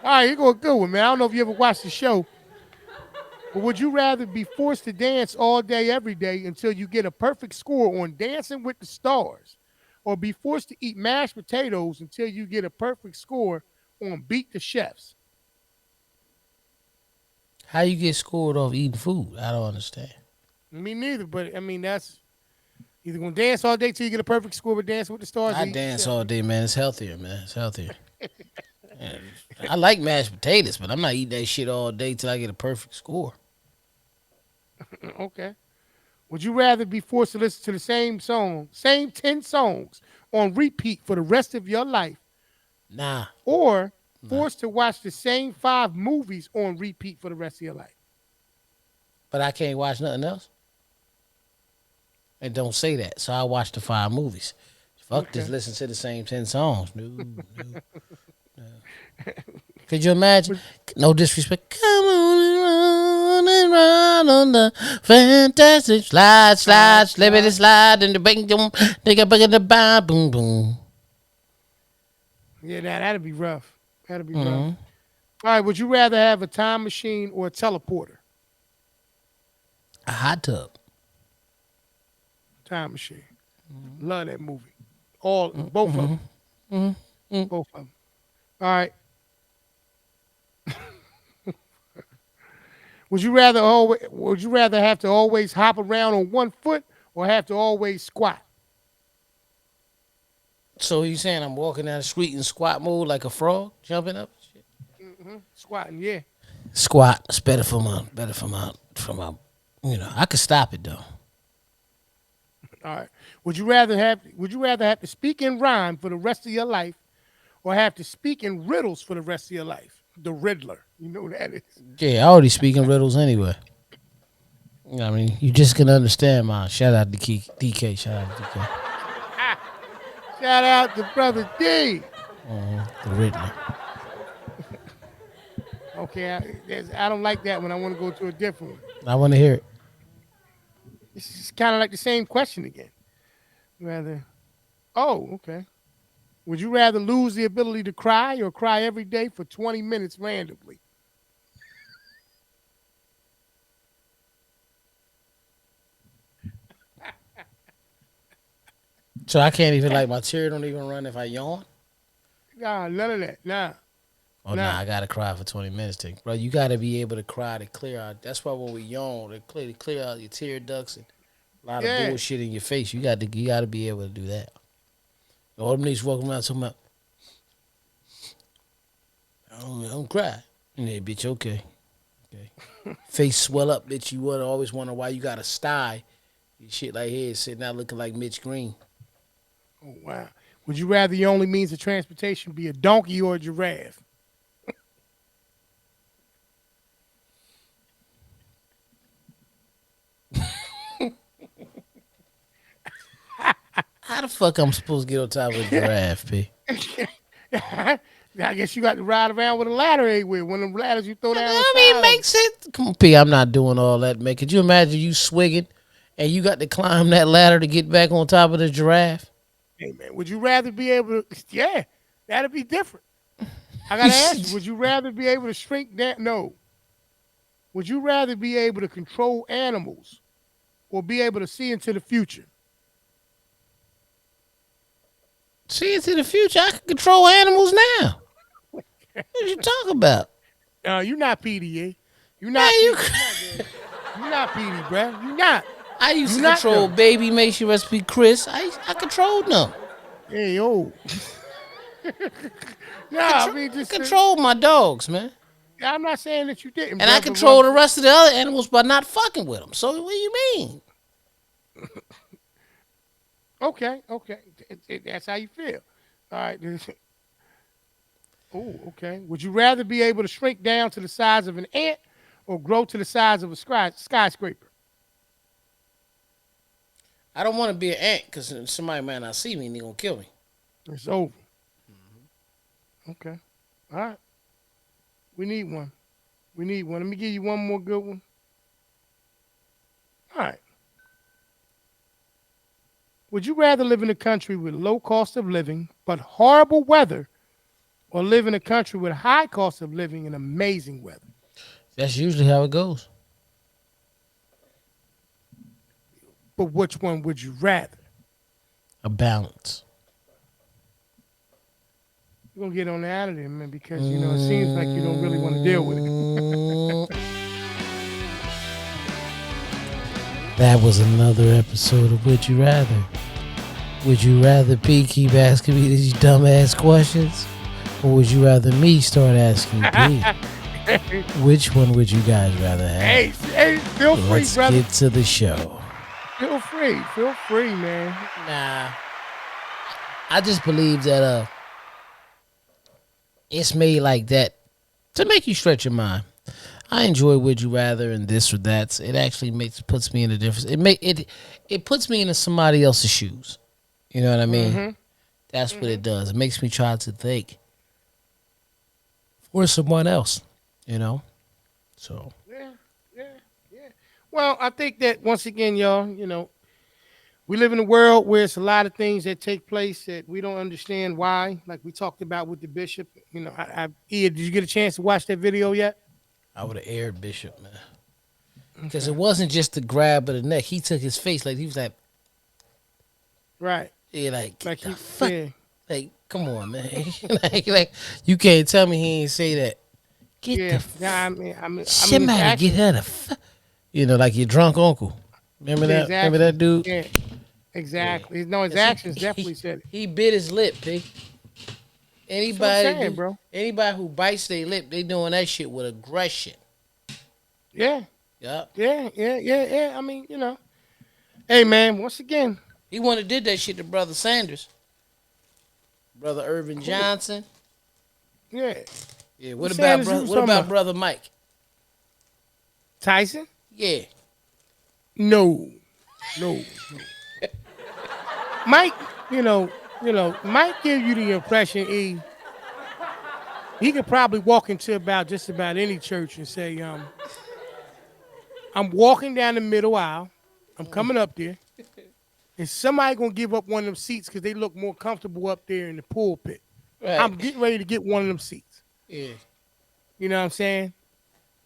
All right, you go a good one, man. I don't know if you ever watched the show, but would you rather be forced to dance all day, every day until you get a perfect score on Dancing with the Stars, or be forced to eat mashed potatoes until you get a perfect score on Beat the Chefs? How you get scored off eating food? I don't understand. Me neither, but I mean, that's either going to dance all day till you get a perfect score with Dancing with the Stars. I or eat the dance chef. all day, man. It's healthier, man. It's healthier. Yeah. I like mashed potatoes, but I'm not eating that shit all day till I get a perfect score. Okay. Would you rather be forced to listen to the same 10 songs on repeat for the rest of your life, Nah. or forced to watch the same 5 movies on repeat for the rest of your life? But I can't watch nothing else. And don't say that. So I watch the 5 movies. Fuck this. Listen to the same 10 songs. No. Could you imagine? No disrespect. Come on and run on the fantastic slide, slippity slide, and the bang, boom, nigga, bang, the bang, boom, boom. Yeah, that'd be rough. That'd be rough. All right, would you rather have a time machine or a teleporter? A hot tub. Time machine. Love that movie. Both of them. Both of them. All right. Would you rather have to always hop around on one foot or have to always squat? So you saying I'm walking down the street in squat mode like a frog, jumping up? Shit. Squatting, yeah. Squat. It's better for my. I could stop it though. All right. Would you rather have to speak in rhyme for the rest of your life, or have to speak in riddles for the rest of your life? The Riddler. You know who that is. Yeah, I already speaking riddles anyway. I mean, you just can understand mine. Shout out to DK. Shout out to DK. Shout out to Brother D. The Riddler. Okay, I don't like that one. I want to go to a different one. I want to hear it. This is kind of like the same question again. Okay. Would you rather lose the ability to cry or cry every day for 20 minutes randomly? So I can't even, like, my tear don't even run if I yawn? Nah, none of that. Nah. Oh, nah, I got to cry for 20 minutes. Bro, you got to be able to cry to clear out. That's why when we yawn, to clear out your tear ducts and a lot of bullshit in your face. You got to be able to do that. All them niggas walking around talking about, I don't cry. Yeah, bitch, okay. Face swell up, bitch. You always wonder why you got a sty. Shit like head sitting out looking like Mitch Green. Oh, wow. Would you rather your only means of transportation be a donkey or a giraffe? How the fuck I'm supposed to get on top of a giraffe, P? I guess you got to ride around with a ladder everywhere. One of them ladders you throw down. I mean, makes sense. Come on, P. I'm not doing all that, man. Could you imagine you swigging and you got to climb that ladder to get back on top of the giraffe? Hey, man, would you rather be able to? Yeah, that'd be different. I got to ask you, would you rather be able to shrink down? No. Would you rather be able to control animals or be able to see into the future? See into the future? I can control animals now. What you talking about? You're not PDA. You're not. You're not PD, bruh. You're not. I used You to not control though. Baby Macy recipe Chris. I controlled them. Hey yo. I, Nah, I mean I just controlled my dogs, man. I'm not saying that you didn't, And I bro. But what I'm control the saying, rest of the other animals by not fucking with them. So what do you mean? okay, that's how you feel. All right. Oh, okay. Would you rather be able to shrink down to the size of an ant or grow to the size of a skyscraper? I don't want to be an ant because somebody might not see me and they gonna kill me. It's over. Okay. All right. We need one. We need one. Let me give you one more good one. All right. Would you rather live in a country with low cost of living but horrible weather or live in a country with high cost of living and amazing weather? That's usually how it goes. But which one would you rather? A balance. We're going to get on out of there, man, because, it seems like you don't really want to deal with it. That was another episode of Would You Rather. Would you rather P keep asking me these dumbass questions? Or would you rather me start asking P? Which one would you guys rather have? Hey, feel free, Let's brother. get to the show. Feel free, man. Nah. I just believe that it's made like that to make you stretch your mind. I enjoy Would You Rather and this or that. It actually puts me in a difference. It puts me into somebody else's shoes. You know what I mean? Mm-hmm. That's what it does. It makes me try to think for someone else. You know? So Yeah. Well, I think that once again, y'all, we live in a world where it's a lot of things that take place that we don't understand why. Like we talked about with the bishop. Did you get a chance to watch that video yet? I would have aired Bishop, man. Because Okay. it wasn't just the grab of the neck. He took his face like he was like, Right. yeah, like, Like the he, fuck? yeah. Like, come on, man. like, you can't tell me he ain't say that. Get Yeah. the Yeah. I mean, his somebody get actions. her the fuck. You know, like your drunk uncle. Remember His that? Remember actions. that dude? Yeah. Yeah. Exactly. No, his 'Cause actions definitely said it. he bit his lip, P. That's what I'm saying, bro. Anybody who bites their lip, they doing that shit with aggression. Yeah. Yup. Yeah. I mean, Hey, man. Once again, He wouldn't have did that shit to Brother Sanders. Brother Irvin cool. Johnson. Yeah. Yeah. What Sanders you was What talking about about? Brother Mike? Tyson? Yeah. No. No. Mike, Mike give you the impression he could probably walk into about just about any church and say, I'm walking down the middle aisle. I'm coming up there. Is somebody gonna give up one of them seats because they look more comfortable up there in the pulpit? Right. I'm getting ready to get one of them seats. Yeah. You know what I'm saying?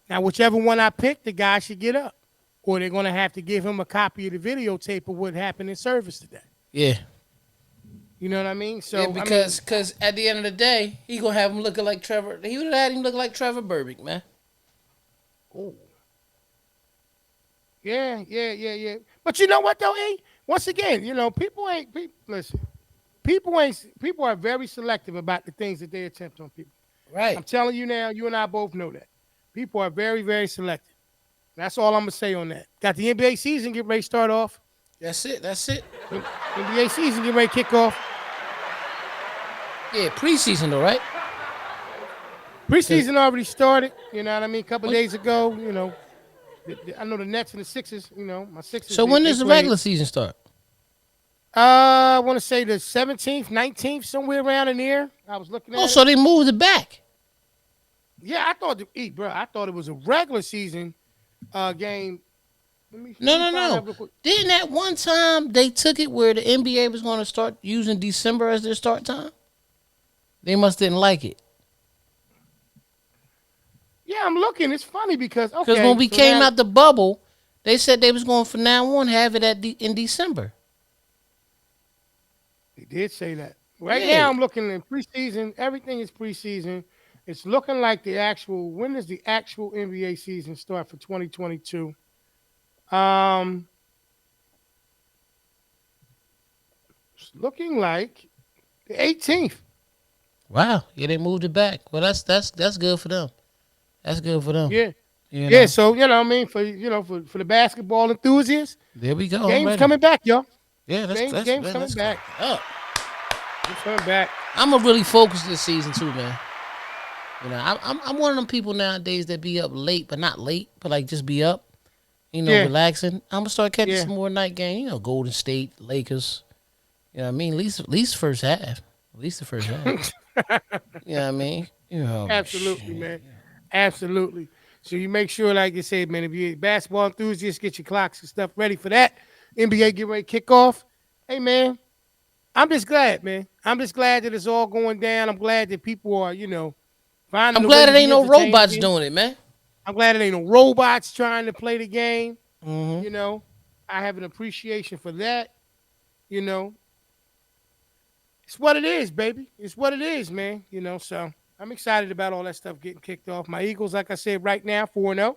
Now, whichever one I pick, the guy should get up. Or they're gonna have to give him a copy of the videotape of what happened in service today. Yeah. You know what I mean? Yeah, So because at the end of the day, he gonna have him looking like Trevor. He would have had him look like Trevor Burbick, man. oh. Yeah. But you know what though, E? Once again, listen. People are very selective about the things that they attempt on people. I'm Right. telling you now, you and I both know that. People are very, very selective. That's all I'm gonna say on that. Got the NBA season get ready to start off. That's it. That's it. NBA season get ready to kick off. Yeah, preseason though, right? Preseason already started. You know what I mean? A couple When- days ago, I know the Nets and the Sixers. My Sixers. So when They does the played. regular season start? I want to say the 17th, 19th, somewhere around in there. I was looking Oh, at so it. they moved it back. Yeah, I thought it was a regular season game. No, Let me no, find out no. real quick. Didn't that one time they took it where the NBA was going to start using December as their start time? They must didn't like it. Yeah, I'm looking. It's funny because Because okay, when we so came now out the bubble, they said they was going from now on have it in December. they did say that. Right Yeah. now, I'm looking in preseason. Everything is preseason. It's looking like when does the actual NBA season start for 2022? Um, It's looking like the 18th. Wow. Yeah, they moved it back. Well, that's good for them. That's good for them. Yeah. You Yeah, know. so I mean, for the basketball enthusiasts, There we go. I'm game's ready. coming back, y'all. Yeah, Game's man, coming let's clap back. it up. Game's coming back. I'm gonna really focus this season too, man. I'm one of them people nowadays that be up late, but not late, but like just be up, Yeah, relaxing. I'm gonna start catching yeah. some more night game. Golden State, Lakers. You know what I mean? At least first half. At least the first half. You know what I mean? Absolutely, Shit. man. Absolutely. So you make sure, like you said, man, if you're a basketball enthusiast, get your clocks and stuff ready for that. NBA get ready to kick off. Hey, man, I'm just glad, man. I'm just glad that it's all going down. I'm glad that people are, finding I'm a way glad to it ain't be no entertained robots again. doing it, man. I'm glad it ain't no robots trying to play the game. Mm-hmm. You know, I have an appreciation for that. You know, it's what it is, baby. It's what it is, man. So I'm excited about all that stuff getting kicked off. My Eagles, like I said, right now, 4-0.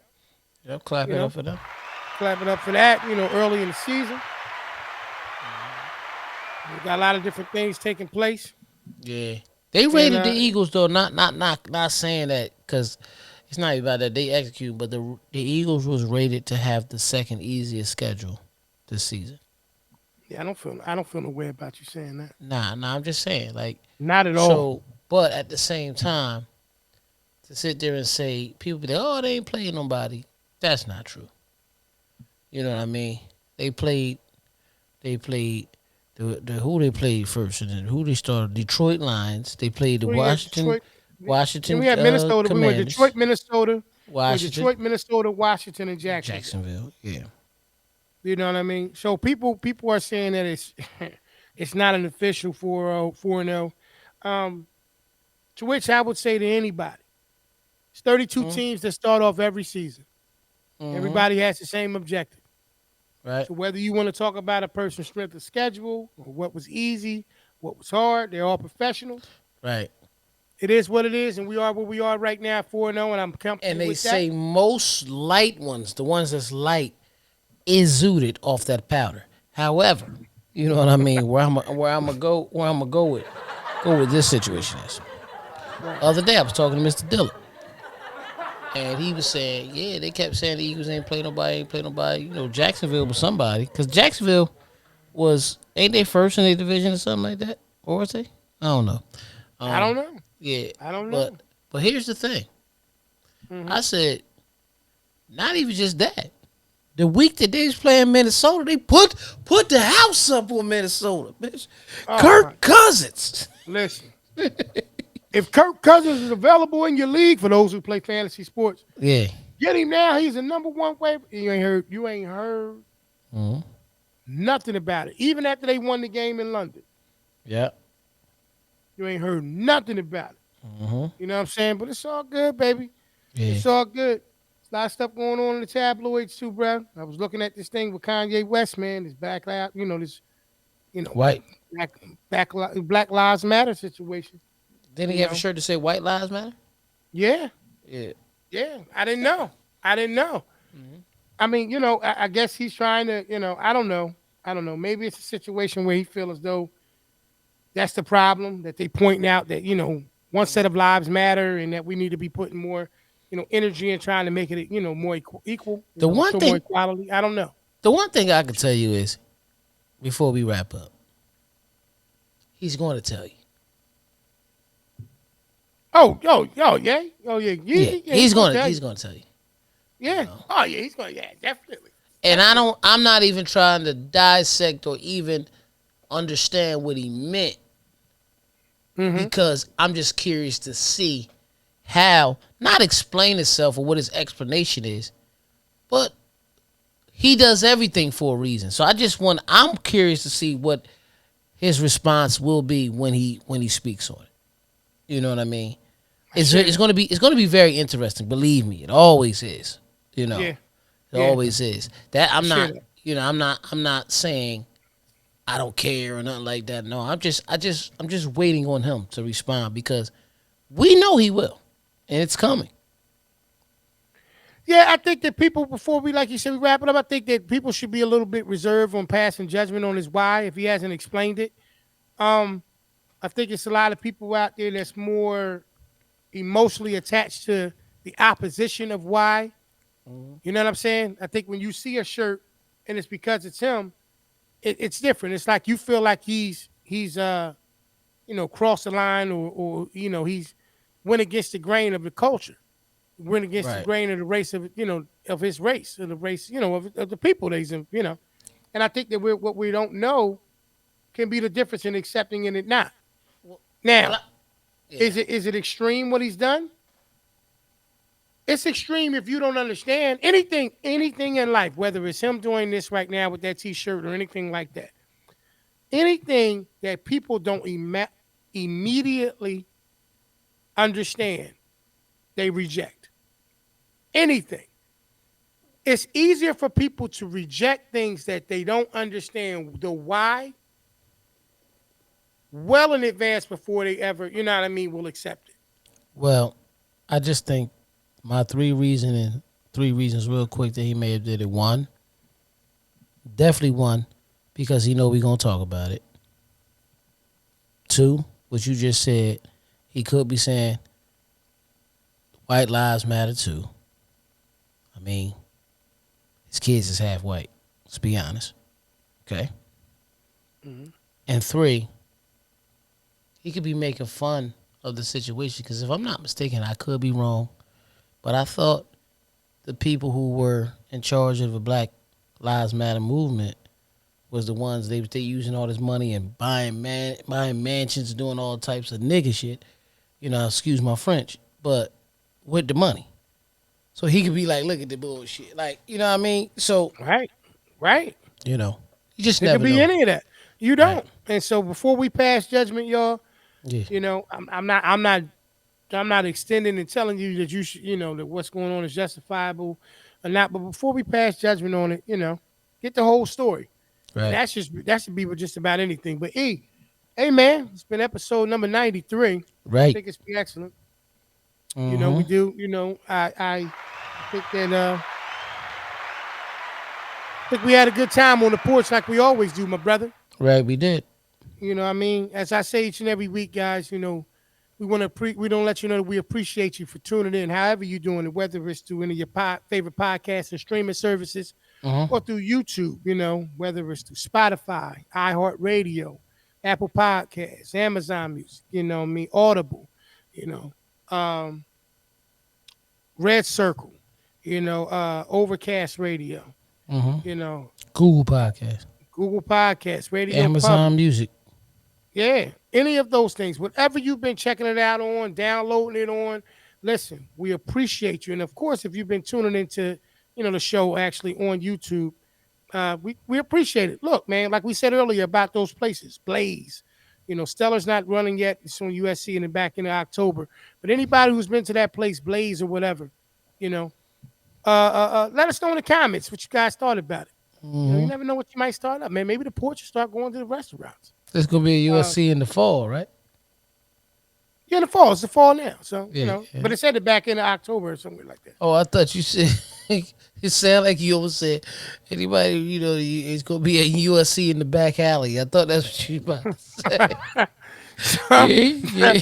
Yep, clap You it up know, for them. clapping up for that, early in the season. We got a lot of different things taking place. Yeah, they And rated the Eagles though. Not saying that because it's not about that they execute, but the Eagles was rated to have the second easiest schedule this season. yeah, I don't feel no way about you saying that. Nah, I'm just saying like Not at all. so. But at the same time, to sit there and say people be like, oh, they ain't playing nobody. That's not true. You know what I mean? They played. They played. The who they played first and then who they started Detroit Lions. They played the We had Detroit. Then Washington we had Minnesota. We went Commanders. Detroit, Minnesota. We went Washington, Detroit, Minnesota, Washington, and Jacksonville. Jacksonville. Yeah. You know what I mean? So people are saying that it's it's not an official 4-0. Um, to which I would say to anybody, it's 32 Mm-hmm. teams that start off every season. Mm-hmm. Everybody has the same objective. Right. So whether you want to talk about a person's strength of schedule or what was easy, what was hard, they're all professionals. Right. It is what it is, and we are where we are right now, 4-0, and I'm And comfortable they with that. say most light ones, the ones that's light, is zooted off that powder. However, you know what I mean. Where I'm gonna go with this situation is. Right. The other day I was talking to Mr. Dillon, and he was saying, yeah, they kept saying the Eagles ain't play nobody, ain't play nobody. Jacksonville was somebody because Jacksonville ain't they first in their division or something like that, or was they? I don't know. I don't know. Yeah, I don't know. but here's the thing. I said, not even just that. The week that they was playing Minnesota, they put the house up on Minnesota, bitch. Oh, Kirk Cousins. Listen, if Kirk Cousins is available in your league, for those who play fantasy sports, Yeah. get him now. He's the number one waiver. You ain't heard Mm-hmm. nothing about it. Even after they won the game in London, Yeah. you ain't heard nothing about it. Mm-hmm. You know what I'm saying? But it's all good, baby. Yeah. It's all good. There's a lot of stuff going on in the tabloids too, bro. I was looking at this thing with Kanye West, man. This White. Black Lives Matter situation. Didn't he You have a know? shirt to say White Lives Matter? Yeah, Yeah. yeah. I didn't know. I mean, I guess he's trying to, I don't know. Maybe it's a situation where he feels as though that's the problem, that they pointing out that, one set of lives matter and that we need to be putting more, energy in trying to make it, more equal, show more equality. I don't know. The one thing I can tell you is, before we wrap up, he's going to tell you. Yeah. He's going to tell you. Yeah. Oh yeah, he's going. Yeah, definitely. And I'm not even trying to dissect or even understand what he meant because I'm just curious to see how, not explain itself or what his explanation is, but he does everything for a reason. So I'm curious to see what his response will be when he speaks on it. You know what I mean? It's going to be very interesting. Believe me, it always is. Yeah. It always is. That I'm not. I'm not saying I don't care or nothing like that. No, I'm just waiting on him to respond because we know he will, and it's coming. Yeah, I think that people, before we, like you said, we wrap it up, I think that people should be a little bit reserved on passing judgment on his why if he hasn't explained it. Um, I think it's a lot of people out there that's more emotionally attached to the opposition of why. Mhm. You know what I'm saying? I think when you see a shirt and it's because it's him, it's different. It's like you feel like he's crossed the line, or he's went against the grain of the culture, went against the Right. grain of the race of his race, of the race, of the people that he's in. And I think that what we don't know can be the difference in accepting and it not. Well, well Now, I, yeah. is it extreme what he's done? It's extreme if you don't understand anything in life, whether it's him doing this right now with that T-shirt or anything like that. Anything that people don't immediately understand, they reject. Anything. It's easier for people to reject things that they don't understand the why well in advance before they ever, you know what I mean, will accept it. Well, I just think my three reasons real quick that he may have did it. One, definitely one, because he know we gonna talk about it. Two, what you just said, he could be saying white lives matter too. I mean, his kids is half white. Let's be honest. Okay. Mm-hmm. And three, he could be making fun of the situation because if I'm not mistaken, I could be wrong, but I thought the people who were in charge of the Black Lives Matter movement was the ones they using all this money and buying mansions, doing all types of nigga shit. Excuse my French, but with the money. So he could be like, look at the bullshit. Like, you know what I mean? So, Right. Right. you know, you just It could never be know. any of that. You Right. don't. And so before we pass judgment, y'all, Yeah. I'm not extending and telling you that that what's going on is justifiable or not. But before we pass judgment on it, get the whole story. And Right. that should be with just about anything. But hey man, it's been episode number 93. I Right. think it's been excellent. We Mm-hmm. do, I think that I think we had a good time on the porch like we always do, my brother. Right. We did. You know what I mean? As I say each and every week, guys, we don't let you know that we appreciate you for tuning in, however you're doing it, whether it's through any of your favorite podcasts and streaming services or Mm-hmm. through YouTube, whether it's through Spotify, iHeartRadio, Apple Podcasts, Amazon Music, Audible, you know, um, Red Circle, Overcast Radio, Mm-hmm. you know, Google Podcast, Google Podcasts, Radio Public. Amazon Music. Yeah, any of those things, whatever you've been checking it out on, downloading it on. Listen, we appreciate you, and of course, if you've been tuning into, the show actually on YouTube, we appreciate it. Look, man, like we said earlier about those places, Blaze. Stellar's not running yet. It's on USC and then back in October. But anybody who's been to that place, Blaze or whatever, you know, let us know in the comments what you guys thought about it. You Mm-hmm. never know what you might start up, man. Maybe the porch will start going to the restaurants. It's gonna be a Uh, USC in the fall, right? Yeah, in the fall. It's the fall now. So, Yeah. but Yeah. it said it back in October or something like that. Oh, I thought you said. It sounded like you almost said anybody. It's gonna be a USC in the back alley. I thought that's what you about to say. I Yeah, mean, yeah.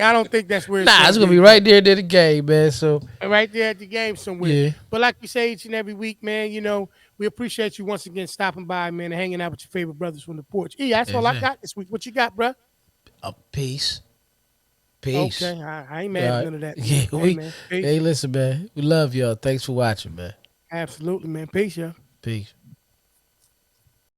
I don't think that's where it's Nah, going it's to gonna be. be right there to the game, man. So Right there at the game somewhere. yeah, But like we say each and every week, man, we appreciate you once again stopping by, man, and hanging out with your favorite brothers from the porch. That's all I exactly. got this week. What you got, bruh? Peace, peace. Okay, I ain't All mad at right. none of that, Yeah, man. Hey, man, peace. Hey, listen, man. We love y'all. Thanks for watching, man. Absolutely, man. Peace, y'all. Peace.